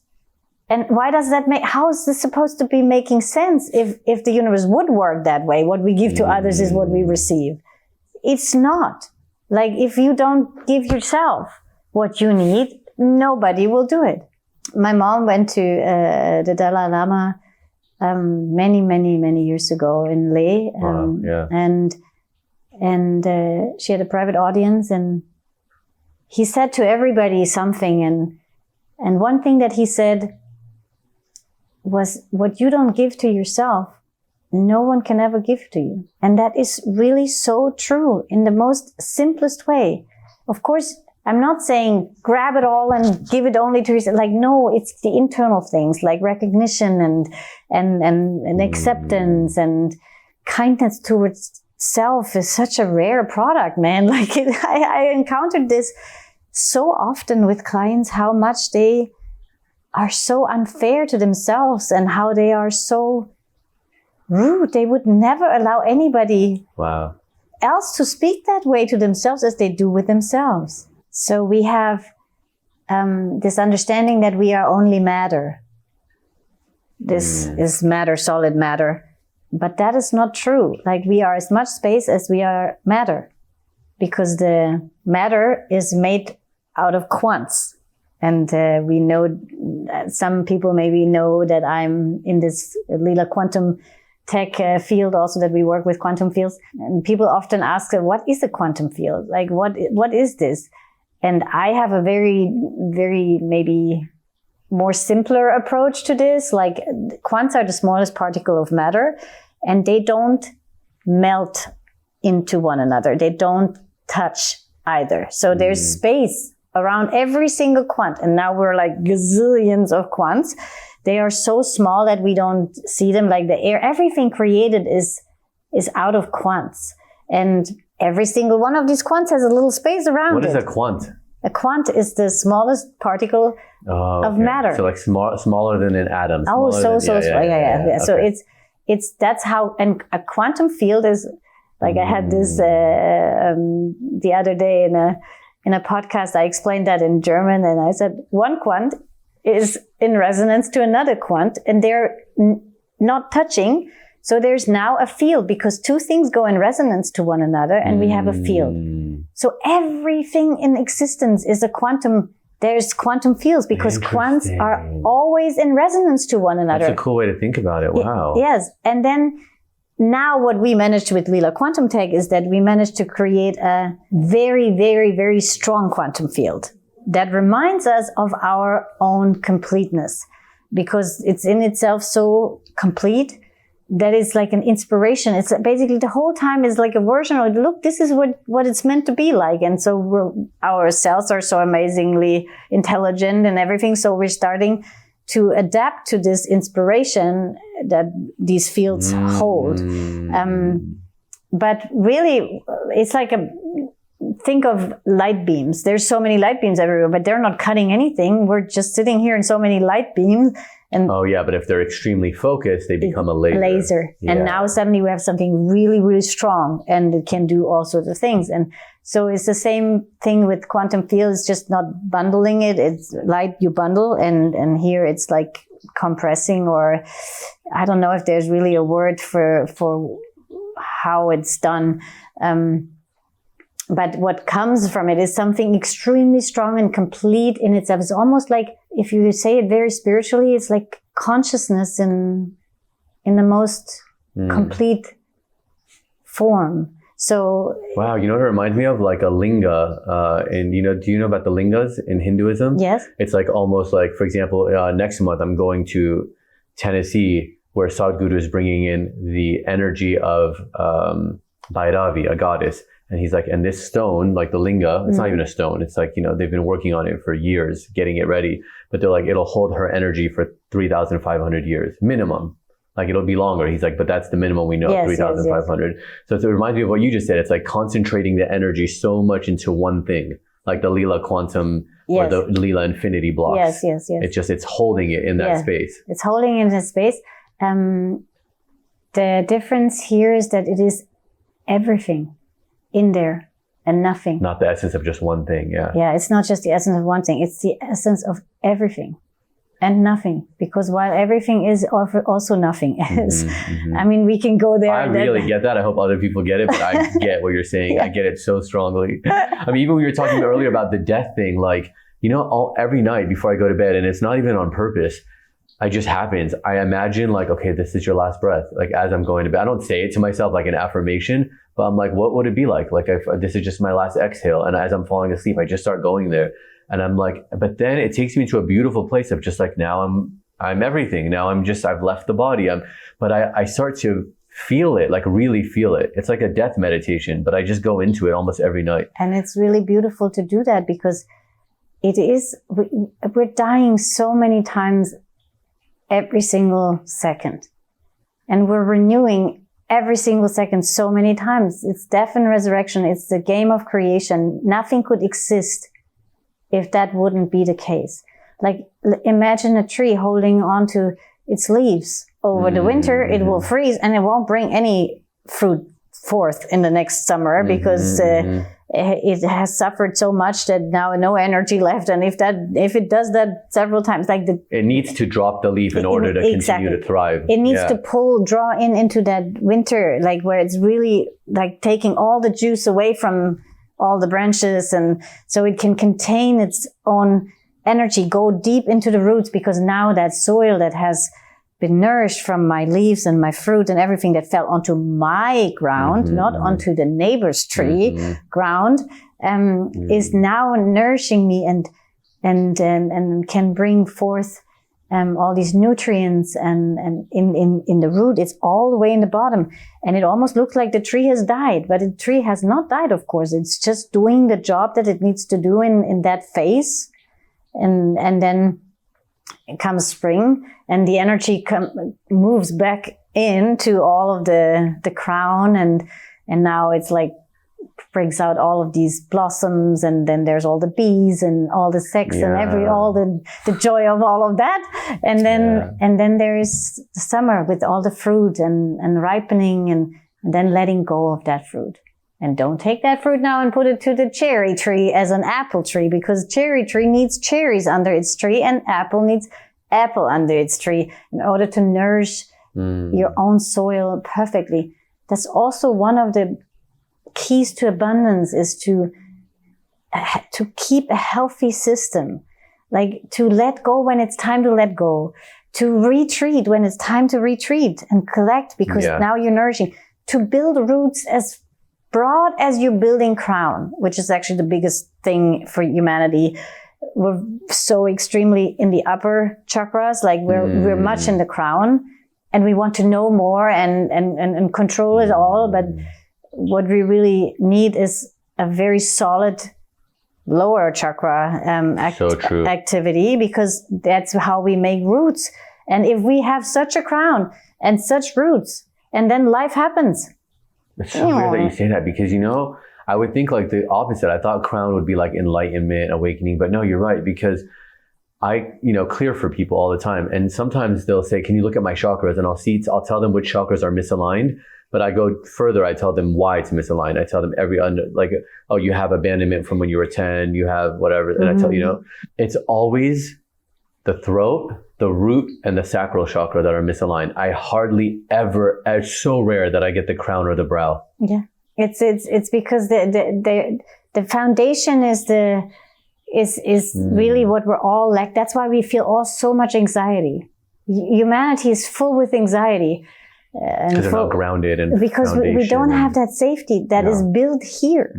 And why does that how is this supposed to be making sense if the universe would work that way? What we give to others is what we receive. It's not. Like, if you don't give yourself what you need, nobody will do it. My mom went to the Dalai Lama many, many, many years ago in Leh. And she had a private audience, and he said to everybody something. And one thing that he said was, what you don't give to yourself, no one can ever give to you. And that is really so true in the most simplest way. Of course, I'm not saying grab it all and give it only to yourself. Like, no, it's the internal things like recognition and acceptance and kindness towards self is such a rare product, man. Like, I encountered this so often with clients, how much they are so unfair to themselves and how they are so rude. They would never allow anybody else to speak that way to themselves as they do with themselves. So we have this understanding that we are only matter. This is matter, solid matter. But that is not true. Like, we are as much space as we are matter, because the matter is made out of quants. And we know, some people maybe know that I'm in this LEELA quantum tech field also, that we work with quantum fields. And people often ask, what is a quantum field? Like, what is this? And I have a very, very maybe more simpler approach to this. Like, quants are the smallest particle of matter, and they don't melt into one another. They don't touch either. So there's space around every single quant. And now we're like gazillions of quants. They are so small that we don't see them. Like the air, everything created is out of quants. And every single one of these quants has a little space around it. What is a quant? A quant is the smallest particle of matter. So like smaller than an atom. Oh, so small. Yeah. So Okay. that's how, and a quantum field is like, I had this the other day in a podcast. I explained that in German, and I said one quant is in resonance to another quant, and they're not touching. So there's now a field, because two things go in resonance to one another, and we have a field. So everything in existence is a quantum. There's quantum fields, because quants are always in resonance to one another. That's a cool way to think about it. Wow. Yes. And then now what we managed with LEELA Quantum Tech is that we managed to create a very, very, very strong quantum field that reminds us of our own completeness, because it's in itself so complete that it's like an inspiration. It's basically the whole time is like a version of, look, this is what it's meant to be like. And so our cells are so amazingly intelligent and everything. So we're starting to adapt to this inspiration that these fields hold. But really, it's like think of light beams. There's so many light beams everywhere, but they're not cutting anything. We're just sitting here in so many light beams, And oh yeah, but if they're extremely focused, they become a laser. And Yeah. now suddenly we have something really, really strong, and it can do all sorts of things. And so it's the same thing with quantum field. It's just not bundling it. It's light you bundle, and here it's like compressing, or I don't know if there's really a word for how it's done. But what comes from it is something extremely strong and complete in itself. It's almost like, if you say it very spiritually, it's like consciousness in the most complete form. So wow, you know what it reminds me of? Like a linga. And do you know about the lingas in Hinduism? yes, It's like almost like, for example, next month I'm going to Tennessee, where Sadhguru is bringing in the energy of Bhairavi, a goddess. And he's like, and this stone, like the linga, it's not even a stone. It's like, they've been working on it for years, getting it ready. But they're like, it'll hold her energy for 3,500 years, minimum. Like it'll be longer. He's like, but that's the minimum we know, Yes, 3,500. So it reminds me of what you just said. It's like concentrating the energy so much into one thing, like the LEELA quantum or the LEELA infinity blocks. yes. It's holding it in that space. It's holding in that space. The difference here is that it is everything in there and nothing. Not the essence of just one thing. Yeah. Yeah, it's not just the essence of one thing. It's the essence of everything and nothing. Because while everything is also nothing is. I mean, we can go there. I really get that. I hope other people get it, but I get what you're saying. Yeah. I get it so strongly. I mean, even when we were talking earlier about the death thing, like, every night before I go to bed, and it's not even on purpose, it just happens. I imagine like, okay, this is your last breath. Like as I'm going to bed, I don't say it to myself like an affirmation, but I'm like, what would it be like? Like if this is just my last exhale. And as I'm falling asleep, I just start going there. And I'm like, but then it takes me to a beautiful place of just like, now I'm everything. Now I've left the body. But I start to feel it, like really feel it. It's like a death meditation, but I just go into it almost every night. And it's really beautiful to do that, because we're dying so many times every single second. And we're renewing every single second so many times. It's death and resurrection. It's the game of creation. Nothing could exist if that wouldn't be the case. Like imagine a tree holding on to its leaves. Over the winter, it will freeze and it won't bring any fruit forth in the next summer because it has suffered so much that now no energy left. And if it does that several times, like it needs to drop the leaf in order to continue to thrive. It needs to draw into that winter, like where it's really like taking all the juice away from all the branches, and so it can contain its own energy, go deep into the roots, because now that soil that has been nourished from my leaves and my fruit and everything that fell onto my ground, not onto the neighbor's tree ground, is now nourishing me and can bring forth all these nutrients and in the root. It's all the way in the bottom, and it almost looks like the tree has died, but the tree has not died. Of course, it's just doing the job that it needs to do in that phase, and then comes spring, and the energy moves back into all of the crown, and now it's like brings out all of these blossoms, and then there's all the bees and all the sex and all the joy of all of that, and then there is the summer with all the fruit and ripening, and then letting go of that fruit. And don't take that fruit now and put it to the cherry tree as an apple tree, because cherry tree needs cherries under its tree and apple needs apple under its tree in order to nourish your own soil perfectly. That's also one of the keys to abundance, is to keep a healthy system, like to let go when it's time to let go, to retreat when it's time to retreat and collect, because now you're nourishing, to build roots as broad as you're building crown, which is actually the biggest thing for humanity. We're so extremely in the upper chakras, like we're much in the crown, and we want to know more and control it all. But what we really need is a very solid lower chakra activity, because that's how we make roots. And if we have such a crown and such roots, and then life happens. It's so weird that you say that, because I would think like the opposite. I thought crown would be like enlightenment, awakening, but no, you're right, because I, clear for people all the time. And sometimes they'll say, can you look at my chakras? And I'll tell them which chakras are misaligned. But I go further. I tell them why it's misaligned. I tell them you have abandonment from when you were 10, you have whatever. And I tell it's always the throat, the root, and the sacral chakra that are misaligned. I hardly ever, it's so rare that I get the crown or the brow. Yeah. It's because the foundation is really what we're all like. That's why we feel all so much anxiety. Humanity is full with anxiety. Because they're not grounded and because we don't have that safety that is built here.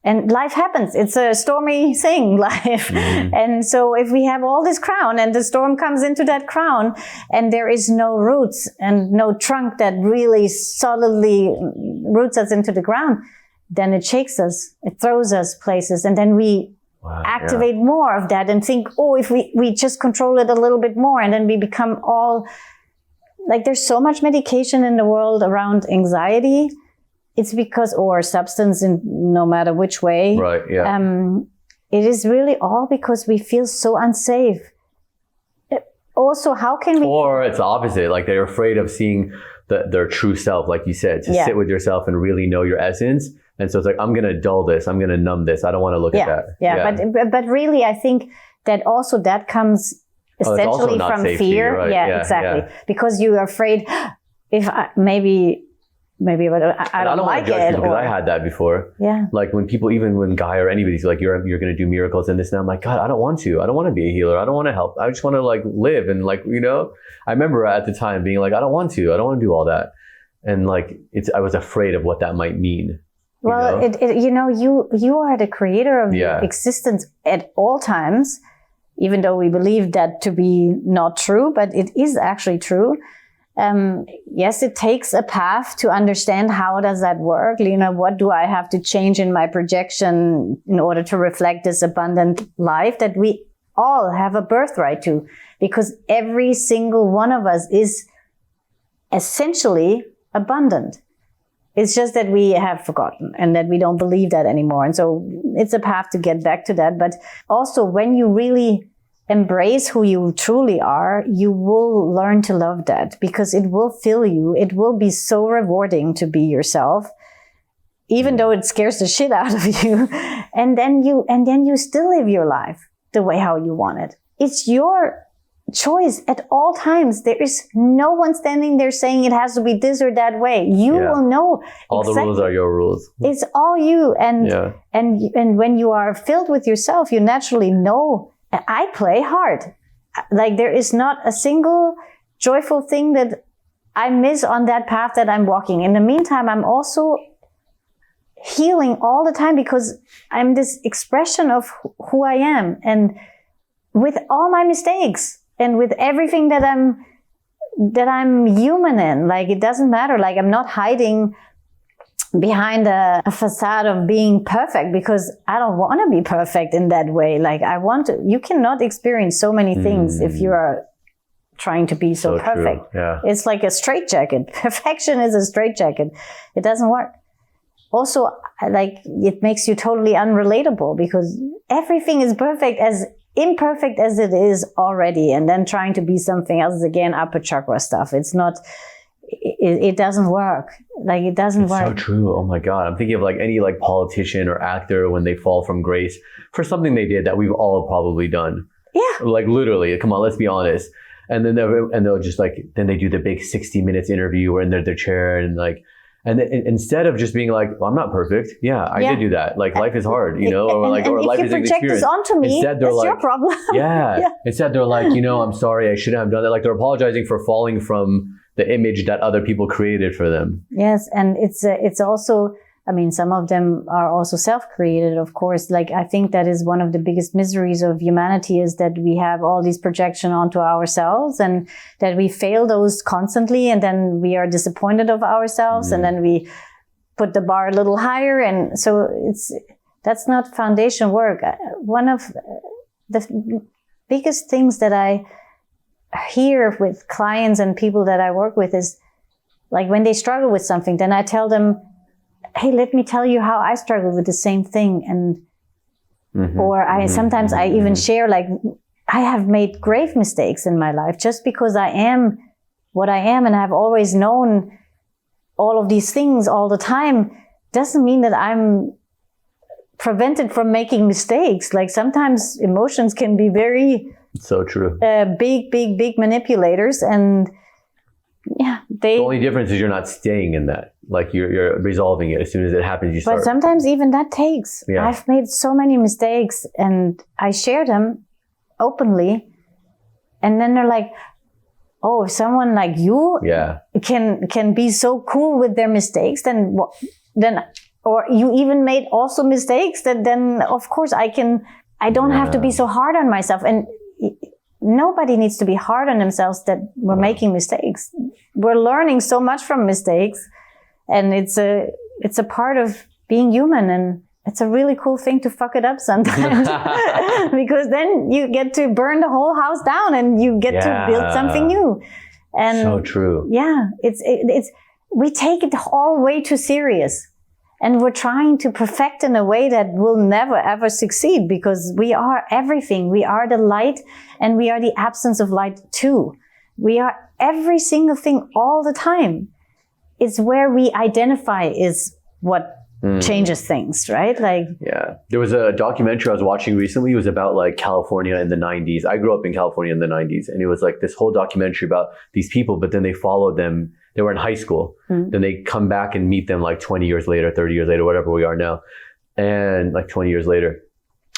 And life happens. It's a stormy thing, life. And so if we have all this crown and the storm comes into that crown and there is no roots and no trunk that really solidly roots us into the ground, then it shakes us, it throws us places, and then we activate more of that and think, if we just control it a little bit more, and then we become all... Like there's so much medication in the world around anxiety. It's because, or substance in no matter which way. Right, yeah. It is really all because we feel so unsafe. Also, how can we... Or it's the opposite. Like they're afraid of seeing their true self, like you said, to sit with yourself and really know your essence. And so it's like, I'm going to dull this. I'm going to numb this. I don't want to look at that. Yeah. But really, I think that also that comes... essentially from safety, fear. right? Yeah, exactly. Yeah. Because you're afraid if maybe I don't like it. Because I had that before. Yeah. Like when people, even when Guy or anybody's like, you're going to do miracles and this, and I'm like, God, I don't want to. I don't want to be a healer. I don't want to help. I just want to live. And I remember at the time being like, I don't want to do all that. And I was afraid of what that might mean. Well, you are the creator of your existence at all times. Even though we believe that to be not true, but it is actually true. Yes, it takes a path to understand how does that work. What do I have to change in my projection in order to reflect this abundant life that we all have a birthright to? Because every single one of us is essentially abundant. It's just that we have forgotten and that we don't believe that anymore. And so it's a path to get back to that. But also when you really embrace who you truly are, you will learn to love that because it will fill you. It will be so rewarding to be yourself, even though it scares the shit out of you. And then you still live your life the way how you want it. It's your choice at all times. There is no one standing there saying it has to be this or that way. You will know. All the rules are your rules. It's all you. And when you are filled with yourself, you naturally know, I play hard. Like there is not a single joyful thing that I miss on that path that I'm walking. In the meantime, I'm also healing all the time because I'm this expression of who I am. And with all my mistakes, and with everything that I'm human in, it doesn't matter. I'm not hiding behind a facade of being perfect because I don't want to be perfect in that way. You cannot experience so many things if you are trying to be so perfect. True. Yeah. It's like a straitjacket. Perfection is a straitjacket. It doesn't work. Also, it makes you totally unrelatable because everything is imperfect as it is already, and then trying to be something else is again upper chakra stuff. It's not, it doesn't work. It doesn't work. So true. Oh my God. I'm thinking of any politician or actor when they fall from grace for something they did that we've all probably done. Yeah. Literally, come on, let's be honest. And then they'll just then they do the big 60 minutes interview or in their chair and and instead of just being well, I'm not perfect. Yeah, I did do that. Life is hard, or life is an experience. If you project this onto me, that's your problem. Yeah. Instead they're I'm sorry, I shouldn't have done that. They're apologizing for falling from the image that other people created for them. Yes, and it's also, some of them are also self-created, of course. I think that is one of the biggest miseries of humanity is that we have all these projections onto ourselves and that we fail those constantly. And then we are disappointed of ourselves and then we put the bar a little higher. And so that's not foundation work. One of the biggest things that I hear with clients and people that I work with is when they struggle with something, then I tell them, hey, let me tell you how I struggle with the same thing. And, or sometimes I even share I have made grave mistakes in my life just because I am what I am and I've always known all of these things all the time doesn't mean that I'm prevented from making mistakes. Like sometimes emotions can be very So true. big manipulators, and yeah, The only difference is you're not staying in that. Like you're resolving it as soon as it happens. You start. But sometimes even that takes. Yeah. I've made so many mistakes, and I share them openly, and then they're like, "Oh, if someone like you Yeah. can be so cool with their mistakes, then or you even made also mistakes, that then of course I don't have to be so hard on myself." And nobody needs to be hard on themselves that we're making mistakes. We're learning so much from mistakes, and it's a part of being human, and it's a really cool thing to fuck it up sometimes because then you get to burn the whole house down and you get to build something new. And So true. yeah, it's we take it all way too serious. And we're trying to perfect in a way that will never ever succeed, because we are everything. We are the light, and we are the absence of light too. We are every single thing all the time. It's where we identify is what changes things, right? Like, Yeah. There was a documentary I was watching recently. It was about like California in the 90s. I grew up in California in the 90s, and it was like this whole documentary about these people, but then they followed them. They were in high school. Then they come back and meet them like 20 years later, 30 years later, whatever we are now. And like 20 years later,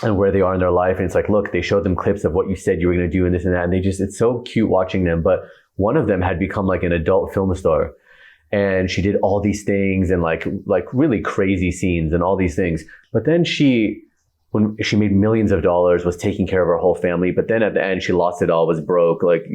and where they are in their life. And it's like, look, they showed them clips of what you said you were going to do and this and that. And it's so cute watching them. But one of them had become like an adult film star. And she did all these things and like really crazy scenes and all these things. But then when she made millions of dollars, was taking care of her whole family. But then at the end, she lost it all, was broke, like,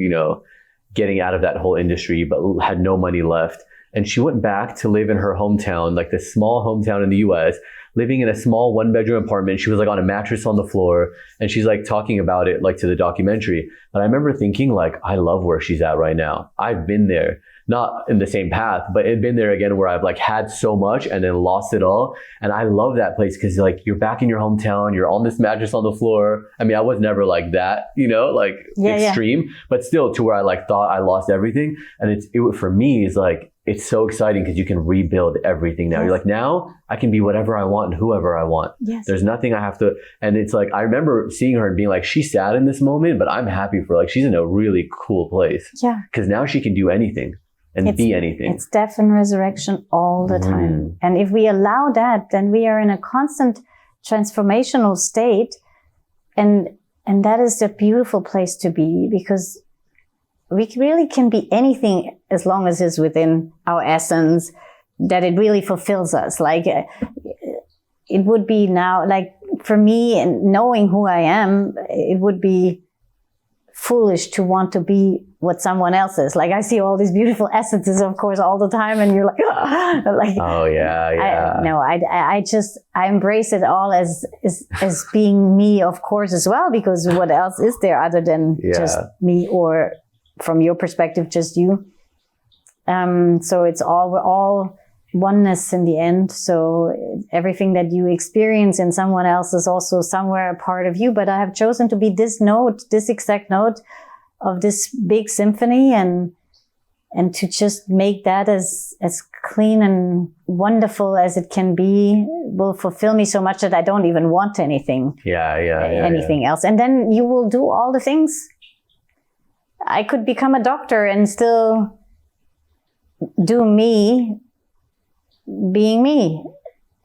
getting out of that whole industry, but had no money left. And she went back to live in her hometown, like this small hometown in the US, living in a small 1-bedroom apartment. She was like on a mattress on the floor, and she's like talking about it like to the documentary. But I remember thinking like, I love where she's at right now. I've been there, not in the same path, but it'd been there again where I've like had so much and then lost it all. And I love that place because like you're back in your hometown, you're on this mattress on the floor. I mean, I was never like that, extreme, but still to where I like thought I lost everything. And for me is like, it's so exciting because you can rebuild everything now. Yes. You're like, now I can be whatever I want and whoever I want. Yes. There's nothing I have to. And it's like, I remember seeing her and being like, she's sad in this moment, but I'm happy for like, she's in a really cool place. Yeah. Because now she can do anything and be anything. It's death and resurrection all the time. And if we allow that, then we are in a constant transformational state. And that is a beautiful place to be, because we really can be anything as long as it's within our essence, that it really fulfills us. Like it would be now, like for me, and knowing who I am, it would be foolish to want to be what someone else is. Like I see all these beautiful essences, of course, all the time, and you're like, oh yeah. I embrace it all as being me, of course, as well, because what else is there other than just me, or from your perspective, just you. So we're all oneness in the end. So everything that you experience in someone else is also somewhere a part of you. But I have chosen to be this exact note of this big symphony, and to just make that as clean and wonderful as it can be will fulfill me so much that I don't even want anything else. And then you will do all the things. I could become a doctor and still do me being me.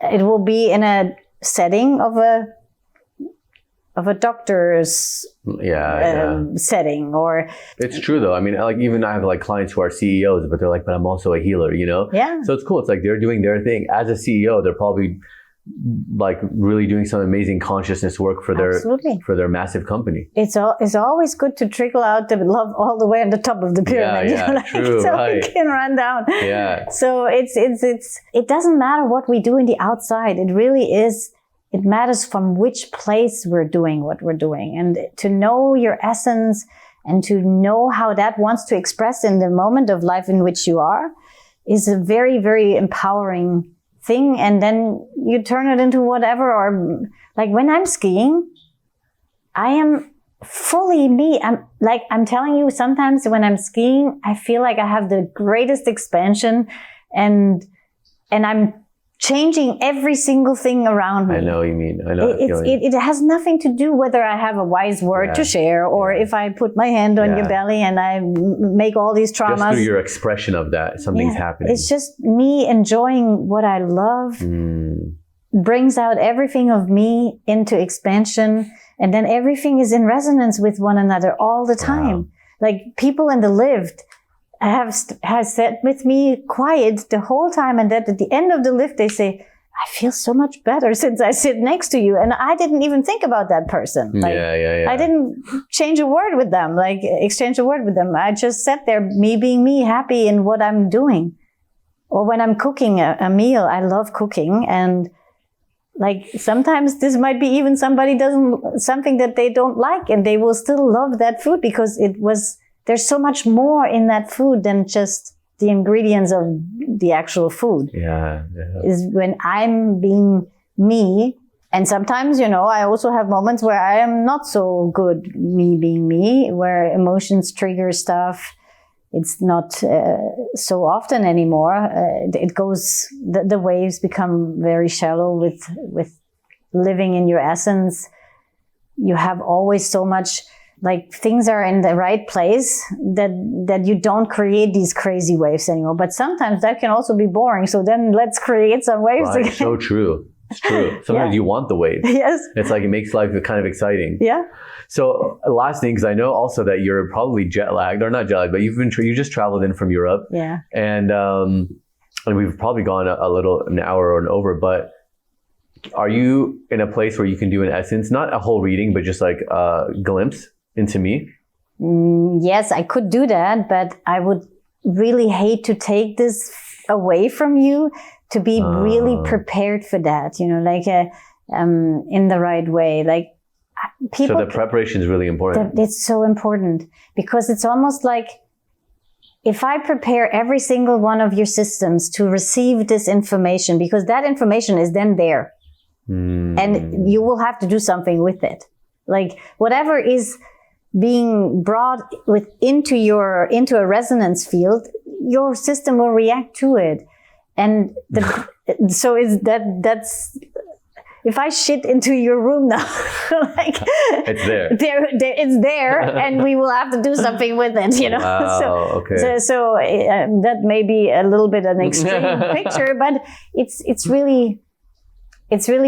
It will be in a setting of a doctor's setting, or it's true though. I mean, like even I have like clients who are CEOs, but they're like, but I'm also a healer, Yeah. So it's cool. It's like they're doing their thing as a CEO. They're probably like really doing some amazing consciousness work for their massive company. It's always good to trickle out the love all the way at the top of the pyramid. True, so right. it can run down. Yeah. So it doesn't matter what we do in the outside. It really is. It matters from which place we're doing what we're doing, and to know your essence and to know how that wants to express in the moment of life in which you are is a very, very empowering thing. And then you turn it into whatever. Or like when I'm skiing, I am fully me. I'm telling you, sometimes when I'm skiing, I feel like I have the greatest expansion, and I'm changing every single thing around me. I know what you mean. I know that feeling. It has nothing to do whether I have a wise word to share, or if I put my hand on your belly and I make all these traumas. Just through your expression of that, something's happening. It's just me enjoying what I love, brings out everything of me into expansion, and then everything is in resonance with one another all the time. Wow. Like people in the lift have sat with me quiet the whole time, and that at the end of the lift they say, I feel so much better since I sit next to you, and I didn't even think about that person. Like, I didn't change a word with them, like exchange a word with them. I just sat there, me being me, happy in what I'm doing. Or when I'm cooking a meal, I love cooking, and like sometimes this might be even somebody something that they don't like, and they will still love that food because there's so much more in that food than just the ingredients of the actual food. Is when I'm being me. And sometimes, I also have moments where I am not so good, me being me, where emotions trigger stuff. It's not so often anymore. It goes, the waves become very shallow with living in your essence. You have always so much, like things are in the right place that you don't create these crazy waves anymore. But sometimes that can also be boring. So then let's create some waves again. So true. It's true. Sometimes you want the wave. Yes. It's like it makes life kind of exciting. Yeah. So last thing, because I know also that you're probably jet lagged, or not jet lagged, but you just traveled in from Europe. Yeah. And we've probably gone an hour or over, but are you in a place where you can do an essence, not a whole reading, but just like a glimpse into me? Yes, I could do that, but I would really hate to take this away from you, to be really prepared for that, in the right way. Like people. So the preparation is really important. It's so important, because it's almost like if I prepare every single one of your systems to receive this information, because that information is then there, and you will have to do something with it. Like whatever is being brought into a resonance field, your system will react to it. And so that's if I shit into your room now, like it's there. It's there, and we will have to do something with it, Wow, So that may be a little bit an extreme picture, but it's really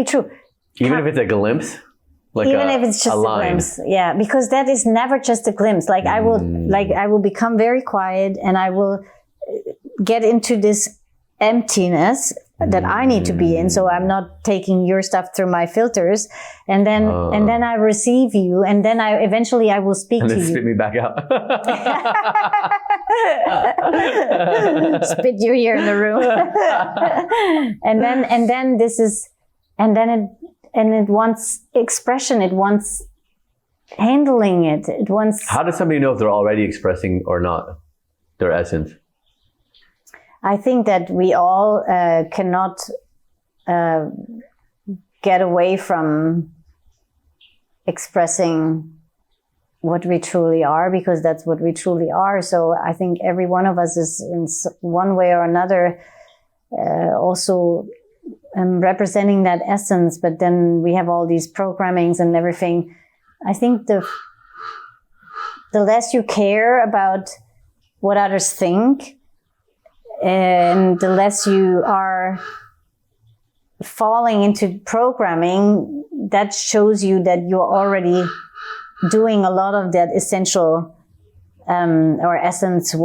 true. Even if it's a glimpse. Even if it's just a glimpse, because that is never just a glimpse. Like I will become very quiet, and I will get into this emptiness that I need to be in. So I'm not taking your stuff through my filters, and then I receive you, and then I will speak to you. And then spit me back out. Spit you here in the room, and it wants expression. It wants handling it. It wants. How does somebody know if they're already expressing or not their essence? I think that we all cannot get away from expressing what we truly are, because that's what we truly are. So I think every one of us is in one way or another also representing that essence. But then we have all these programmings and everything. I think the less you care about what others think, and the less you are falling into programming, that shows you that you're already doing a lot of that essential or essence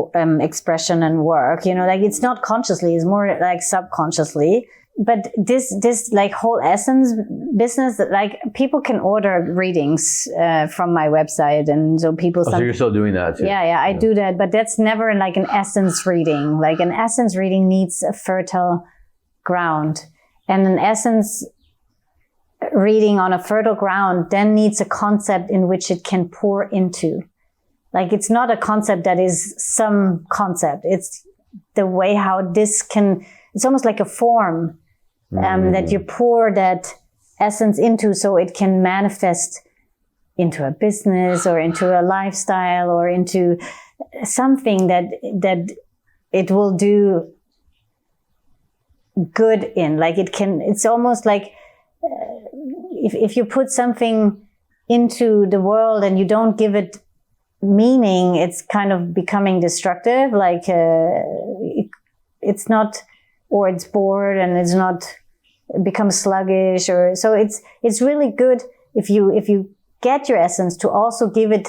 expression and work. Like it's not consciously, it's more like subconsciously. But this like whole essence business, like people can order readings from my website, and so people. So you're still doing that too? Yeah, I do that, but that's never like an essence reading. Like an essence reading needs a fertile ground, and an essence reading on a fertile ground then needs a concept in which it can pour into. Like it's not a concept that is some concept. It's the way how this can. It's almost like a form. That you pour that essence into, so it can manifest into a business or into a lifestyle or into something that it will do good in. Like it's almost like if you put something into the world and you don't give it meaning, it's kind of becoming destructive. Like it's not, or it's bored and it's not, it becomes sluggish, or so it's really good if you get your essence to also give it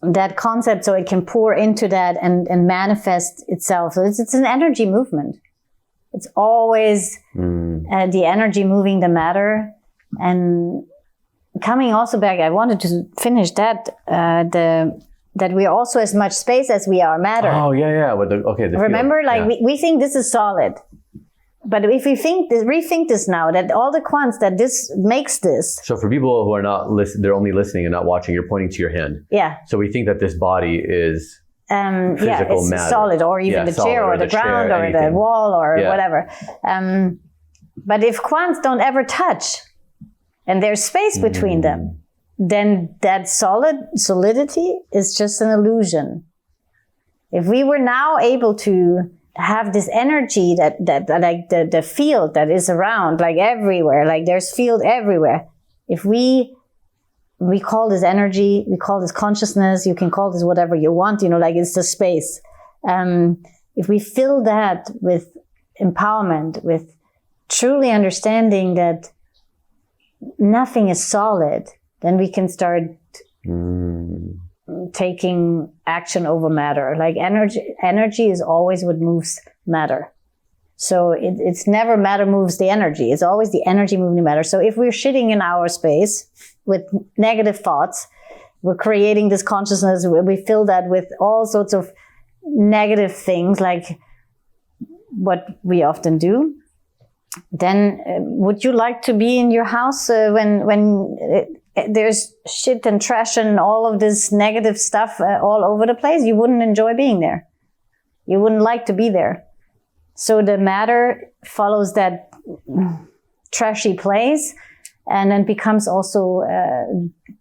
that concept so it can pour into that and manifest itself. So it's an energy movement. It's always the energy moving the matter. And coming also back, I wanted to finish that, that we are also as much space as we are matter. Oh, yeah. Remember, we think this is solid. But if we rethink this now, that all the quants, that this makes this. So for people who are not listening, they're only listening and not watching, you're pointing to your hand. Yeah. So we think that this body is physical it's matter. Solid, or even the chair or the ground or the wall or whatever. But if quants don't ever touch and there's space between them, then that solidity is just an illusion. If we were now able to have this energy that like the field that is around, like everywhere, like there's field everywhere. If we call this energy, we call this consciousness, you can call this whatever you want, like it's the space. If we fill that with empowerment, with truly understanding that nothing is solid, then we can start taking action over matter. Like energy is always what moves matter. So it's never matter moves the energy. It's always the energy moving the matter. So if we're shitting in our space with negative thoughts, we're creating this consciousness, we fill that with all sorts of negative things, like what we often do. Then would you like to be in your house when there's shit and trash and all of this negative stuff all over the place? You wouldn't enjoy being there. You wouldn't like to be there. So the matter follows that trashy place, and then becomes also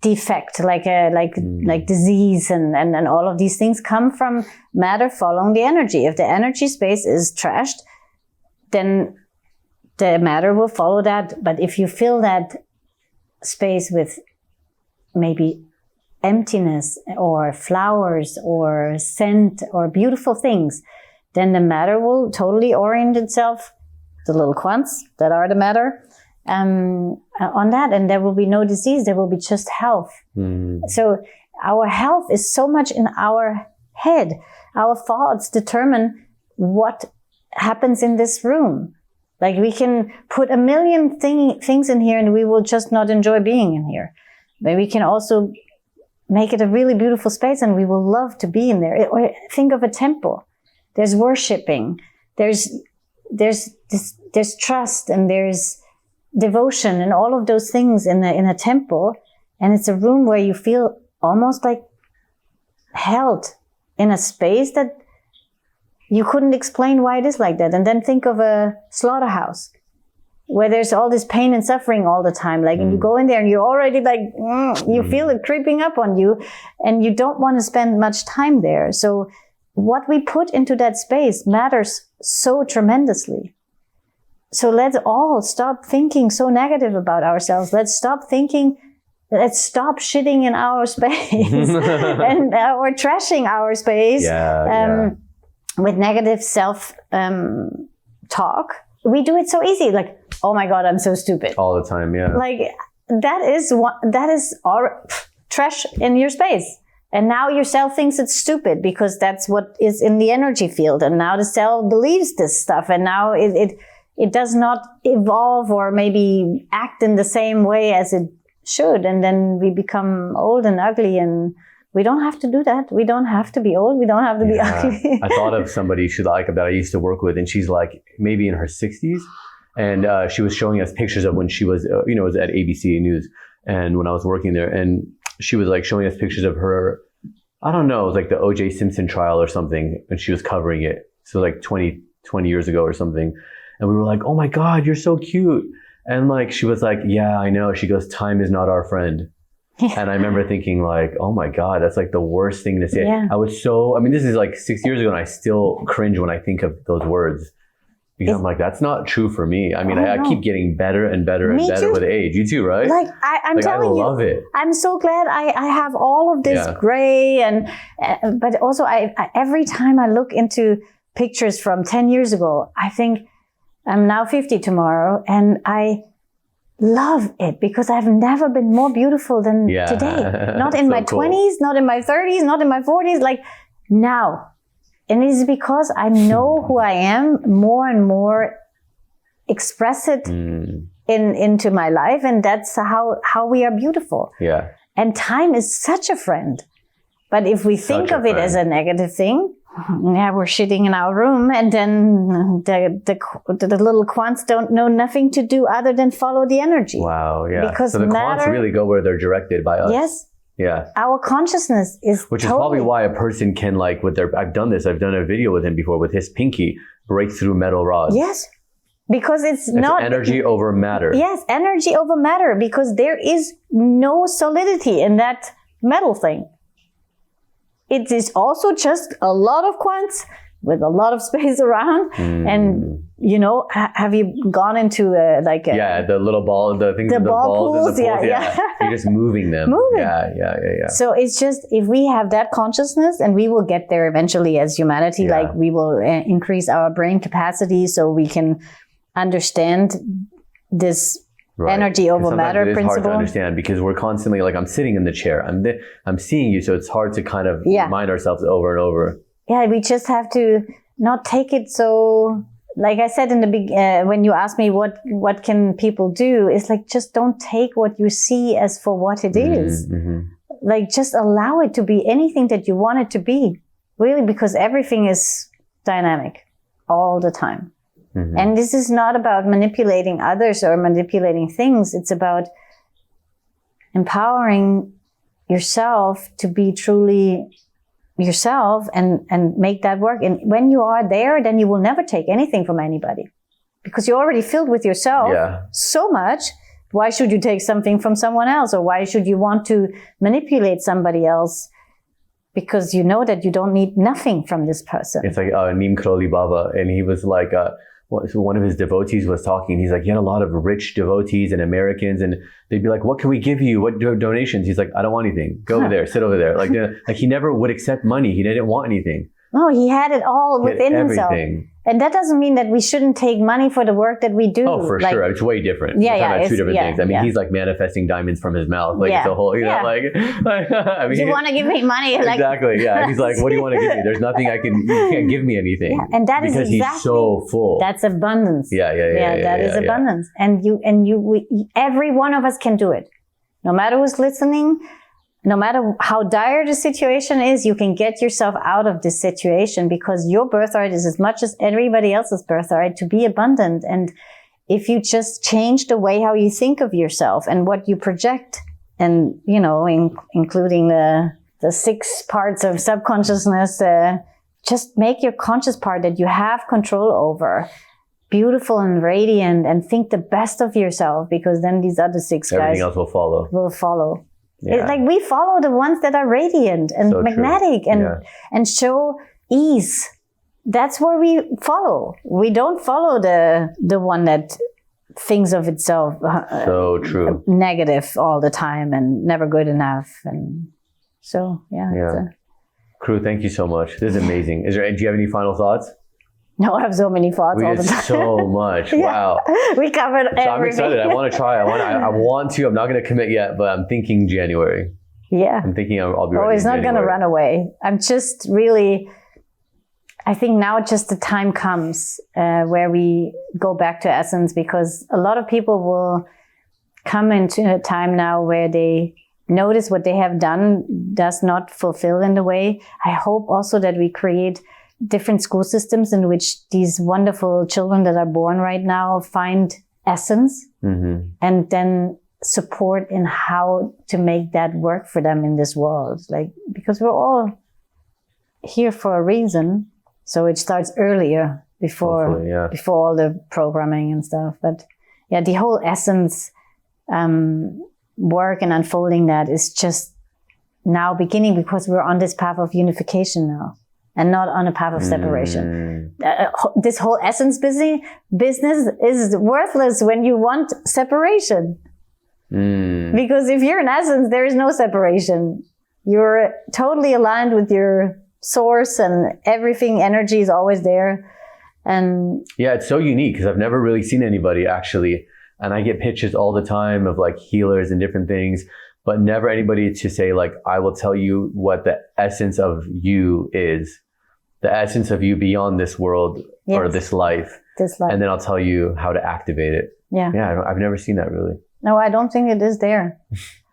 defect, like disease, and all of these things come from matter following the energy. If the energy space is trashed, then the matter will follow that. But if you fill that space with maybe emptiness or flowers or scent or beautiful things, then the matter will totally orient itself, the little quants that are the matter, on that, and there will be no disease, there will be just health. So our health is so much in our head. Our thoughts determine what happens in this room. Like we can put a million things in here and we will just not enjoy being in here. But we can also make it a really beautiful space and we will love to be in there. Or think of a temple. There's worshiping. There's trust and there's devotion and all of those things in a temple. And it's a room where you feel almost like held in a space that you couldn't explain why it is like that. And then think of a slaughterhouse where there's all this pain and suffering all the time. Like, and you go in there and you're already like, you feel it creeping up on you and you don't want to spend much time there. So what we put into that space matters so tremendously. So let's all stop thinking so negative about ourselves. Let's stop shitting in our space and or trashing our space. With negative self talk. We do it so easy, like, oh my God, I'm so stupid. All the time, yeah. Like that is our trash in your space. And now your cell thinks it's stupid because that's what is in the energy field. And now the cell believes this stuff. And now it does not evolve or maybe act in the same way as it should. And then we become old and ugly, and we don't have to do that. We don't have to be old. We don't have to be ugly. I thought of somebody that I used to work with, and she's like maybe in her 60s. And she was showing us pictures of when she was, it was at ABC News. And when I was working there, and she was like showing us pictures of her, I don't know, it was like the O.J. Simpson trial or something. And she was covering it. So like 20 years ago or something. And we were like, oh my God, you're so cute. And like, she was like, yeah, I know. She goes, time is not our friend. And I remember thinking like, oh my God, that's like the worst thing to say. Yeah. This is like 6 years ago, and I still cringe when I think of those words. Because I'm like, that's not true for me. I mean, I keep getting better and better and better with age. You too, right? Like I'm telling you, I love it. I'm so glad I have all of this gray, and but also I every time I look into pictures from 10 years ago, I think I'm now 50 tomorrow, and I love it because I've never been more beautiful than today. Not in my 20s, not in my 30s, not in my 40s, like now. And it is because I know who I am more and more, express it into my life, and that's how we are beautiful. Yeah. And time is such a friend. But if we think of it as a negative thing, we're sitting in our room, and then the little quants don't know nothing to do other than follow the energy. Wow, yeah. Because so the quants really go where they're directed by us. Yes. Yeah. Our consciousness is Which is probably why a person can I've done a video with him before with his pinky, break through metal rods. Yes. Because it's not energy over matter. Yes, energy over matter, because there is no solidity in that metal thing. It is also just a lot of quants with a lot of space around. And, have you gone into the little ball, the things, the ball pools? Yeah. You're just moving them. Yeah. So it's just, if we have that consciousness, and we will get there eventually as humanity, like we will increase our brain capacity so we can understand this energy over matter principle. It's hard to understand because we're constantly I'm sitting in the chair, I'm seeing you, so it's hard to kind of remind ourselves over and over. Yeah, we just have to not take it so. Like I said in the when you asked me what can people do, it's like, just don't take what you see as for what it is. Like, just allow it to be anything that you want it to be, really, because everything is dynamic all the time. And this is not about manipulating others or manipulating things. It's about empowering yourself to be truly yourself and make that work. And when you are there, then you will never take anything from anybody, because you're already filled with yourself so much. Why should you take something from someone else? Or why should you want to manipulate somebody else? Because you know that you don't need nothing from this person. It's like Neem Karoli Baba, and he was like, so one of his devotees was talking. He's like, he had a lot of rich devotees and Americans, and they'd be like, what can we give you? What donations? He's like, I don't want anything. Go over there, sit over there. Like he never would accept money. He didn't want anything. No, he had it all within himself. And that doesn't mean that we shouldn't take money for the work that we do. Oh, for sure. It's way different. We're talking about two different things. I mean, he's like manifesting diamonds from his mouth. Like it's a whole, I mean, you want to give me money? Exactly. Yeah. He's like, what do you want to give me? There's nothing you can't give me anything. Yeah. And that is because exactly, he's so full. That's abundance. That is abundance. And every one of us can do it. No matter who's listening, no matter how dire the situation is, you can get yourself out of this situation, because your birthright is as much as everybody else's birthright to be abundant. And if you just change the way how you think of yourself and what you project, and, including the 6 parts of subconsciousness, just make your conscious part that you have control over beautiful and radiant, and think the best of yourself, because then these other 6 everything else will follow. Yeah. It's like we follow the ones that are radiant and so magnetic and show ease. That's where we follow. We don't follow the one that thinks of itself so true negative all the time and never good enough. And so Crew, thank you so much. This is amazing. Do you have any final thoughts? No, I have so many thoughts all the time. So much. Wow. We covered everything. So I'm excited. I want to try. I want to. I'm not going to commit yet, but I'm thinking January. Yeah. I'm thinking I'll be ready. Oh, it's not going to run away. I'm just really, I think now just the time comes where we go back to essence, because a lot of people will come into a time now where they notice what they have done does not fulfill in the way. I hope also that we create different school systems in which these wonderful children that are born right now find essence, and then support in how to make that work for them in this world. Like, because we're all here for a reason. So it starts earlier before all the programming and stuff. But yeah, the whole essence, work and unfolding that is just now beginning, because we're on this path of unification now and not on a path of separation. This whole essence business is worthless when you want separation. Because if you're in essence, there is no separation. You're totally aligned with your source, and everything, energy is always there. And yeah, it's so unique because I've never really seen anybody actually, and I get pitches all the time of like healers and different things, but never anybody to say like, I will tell you what the essence of you is, the essence of you beyond this world or this life. And then I'll tell you how to activate it. Yeah, I've never seen that really. No, I don't think it is there,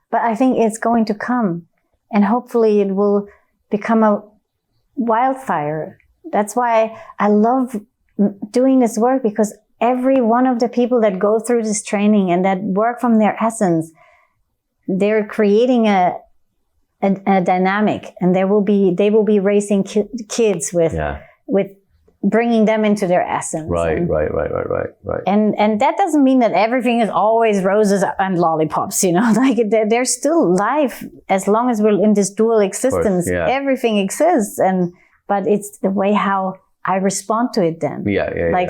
but I think it's going to come, and hopefully it will become a wildfire. That's why I love doing this work, because every one of the people that go through this training and that work from their essence, they're creating a dynamic, and they will be raising kids with bringing them into their essence. Right. And that doesn't mean that everything is always roses and lollipops, you know, like there's still life as long as we're in this dual existence. Everything exists, but it's the way how I respond to it then.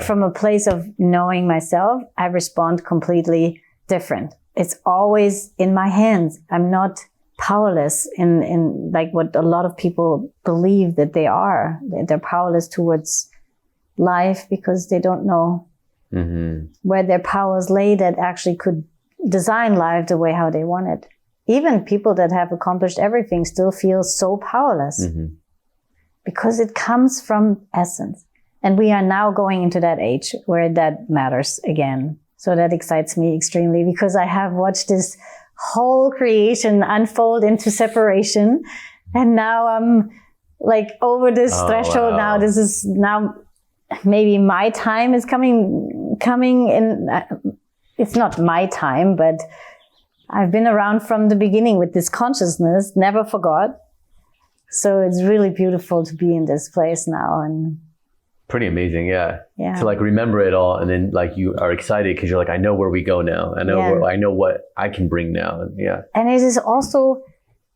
From a place of knowing myself, I respond completely different. It's always in my hands. I'm not powerless in like what a lot of people believe that they are. They're powerless towards life because they don't know where their powers lay that actually could design life the way how they want it. Even people that have accomplished everything still feel so powerless because it comes from essence. And we are now going into that age where that matters again. So that excites me extremely, because I have watched this whole creation unfold into separation. And now I'm like over this threshold. Now this is now maybe my time is coming in. It's not my time, but I've been around from the beginning with this consciousness, never forgot. So it's really beautiful to be in this place now. And pretty amazing, to like remember it all, and then like you are excited because you're like, I know where we go now. I know what I can bring now. And it is also,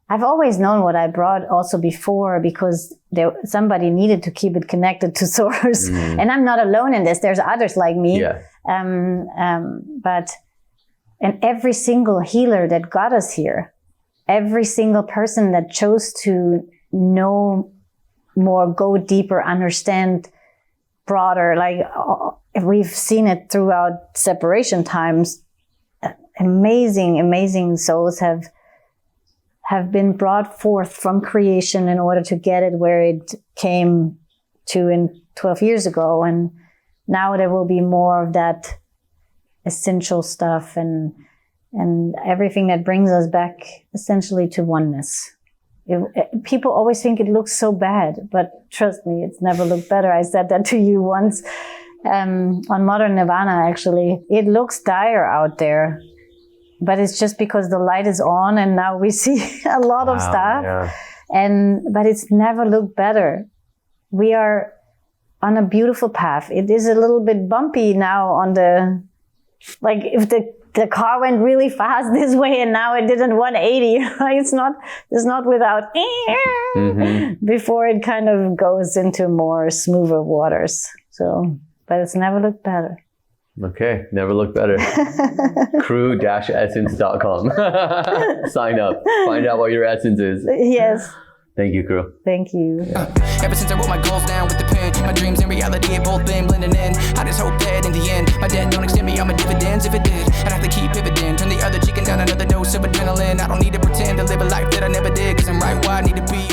I've always known what I brought also before, because somebody needed to keep it connected to source. And I'm not alone in this. There's others like me. But every single healer that got us here, every single person that chose to know more, go deeper, understand broader, like we've seen it throughout separation times. Amazing souls have been brought forth from creation in order to get it where it came to in 12 years ago. And now there will be more of that essential stuff and everything that brings us back essentially to oneness. People always think it looks so bad, but trust me, it's never looked better. I said that to you once on Modern Nirvana, actually. It looks dire out there, but it's just because the light is on and now we see a lot of stuff. But it's never looked better. We are on a beautiful path. It is a little bit bumpy now on like if the car went really fast this way and now it didn't 180. It's not without before it kind of goes into more smoother waters. So, but it's never looked better. Okay, never looked better. crew-essence.com. Sign up. Find out what your essence is. Yes. Thank you, crew. Thank you. Ever since I wrote my goals down with the pen, my dreams and reality have both been blending in. I just hope that in the end, my debt don't extend me on my dividends. If it did, I'd have to keep pivoting. Turn the other cheek and down another dose of adrenaline. I don't need to pretend to live a life that I never did, cause I'm right where I need to be.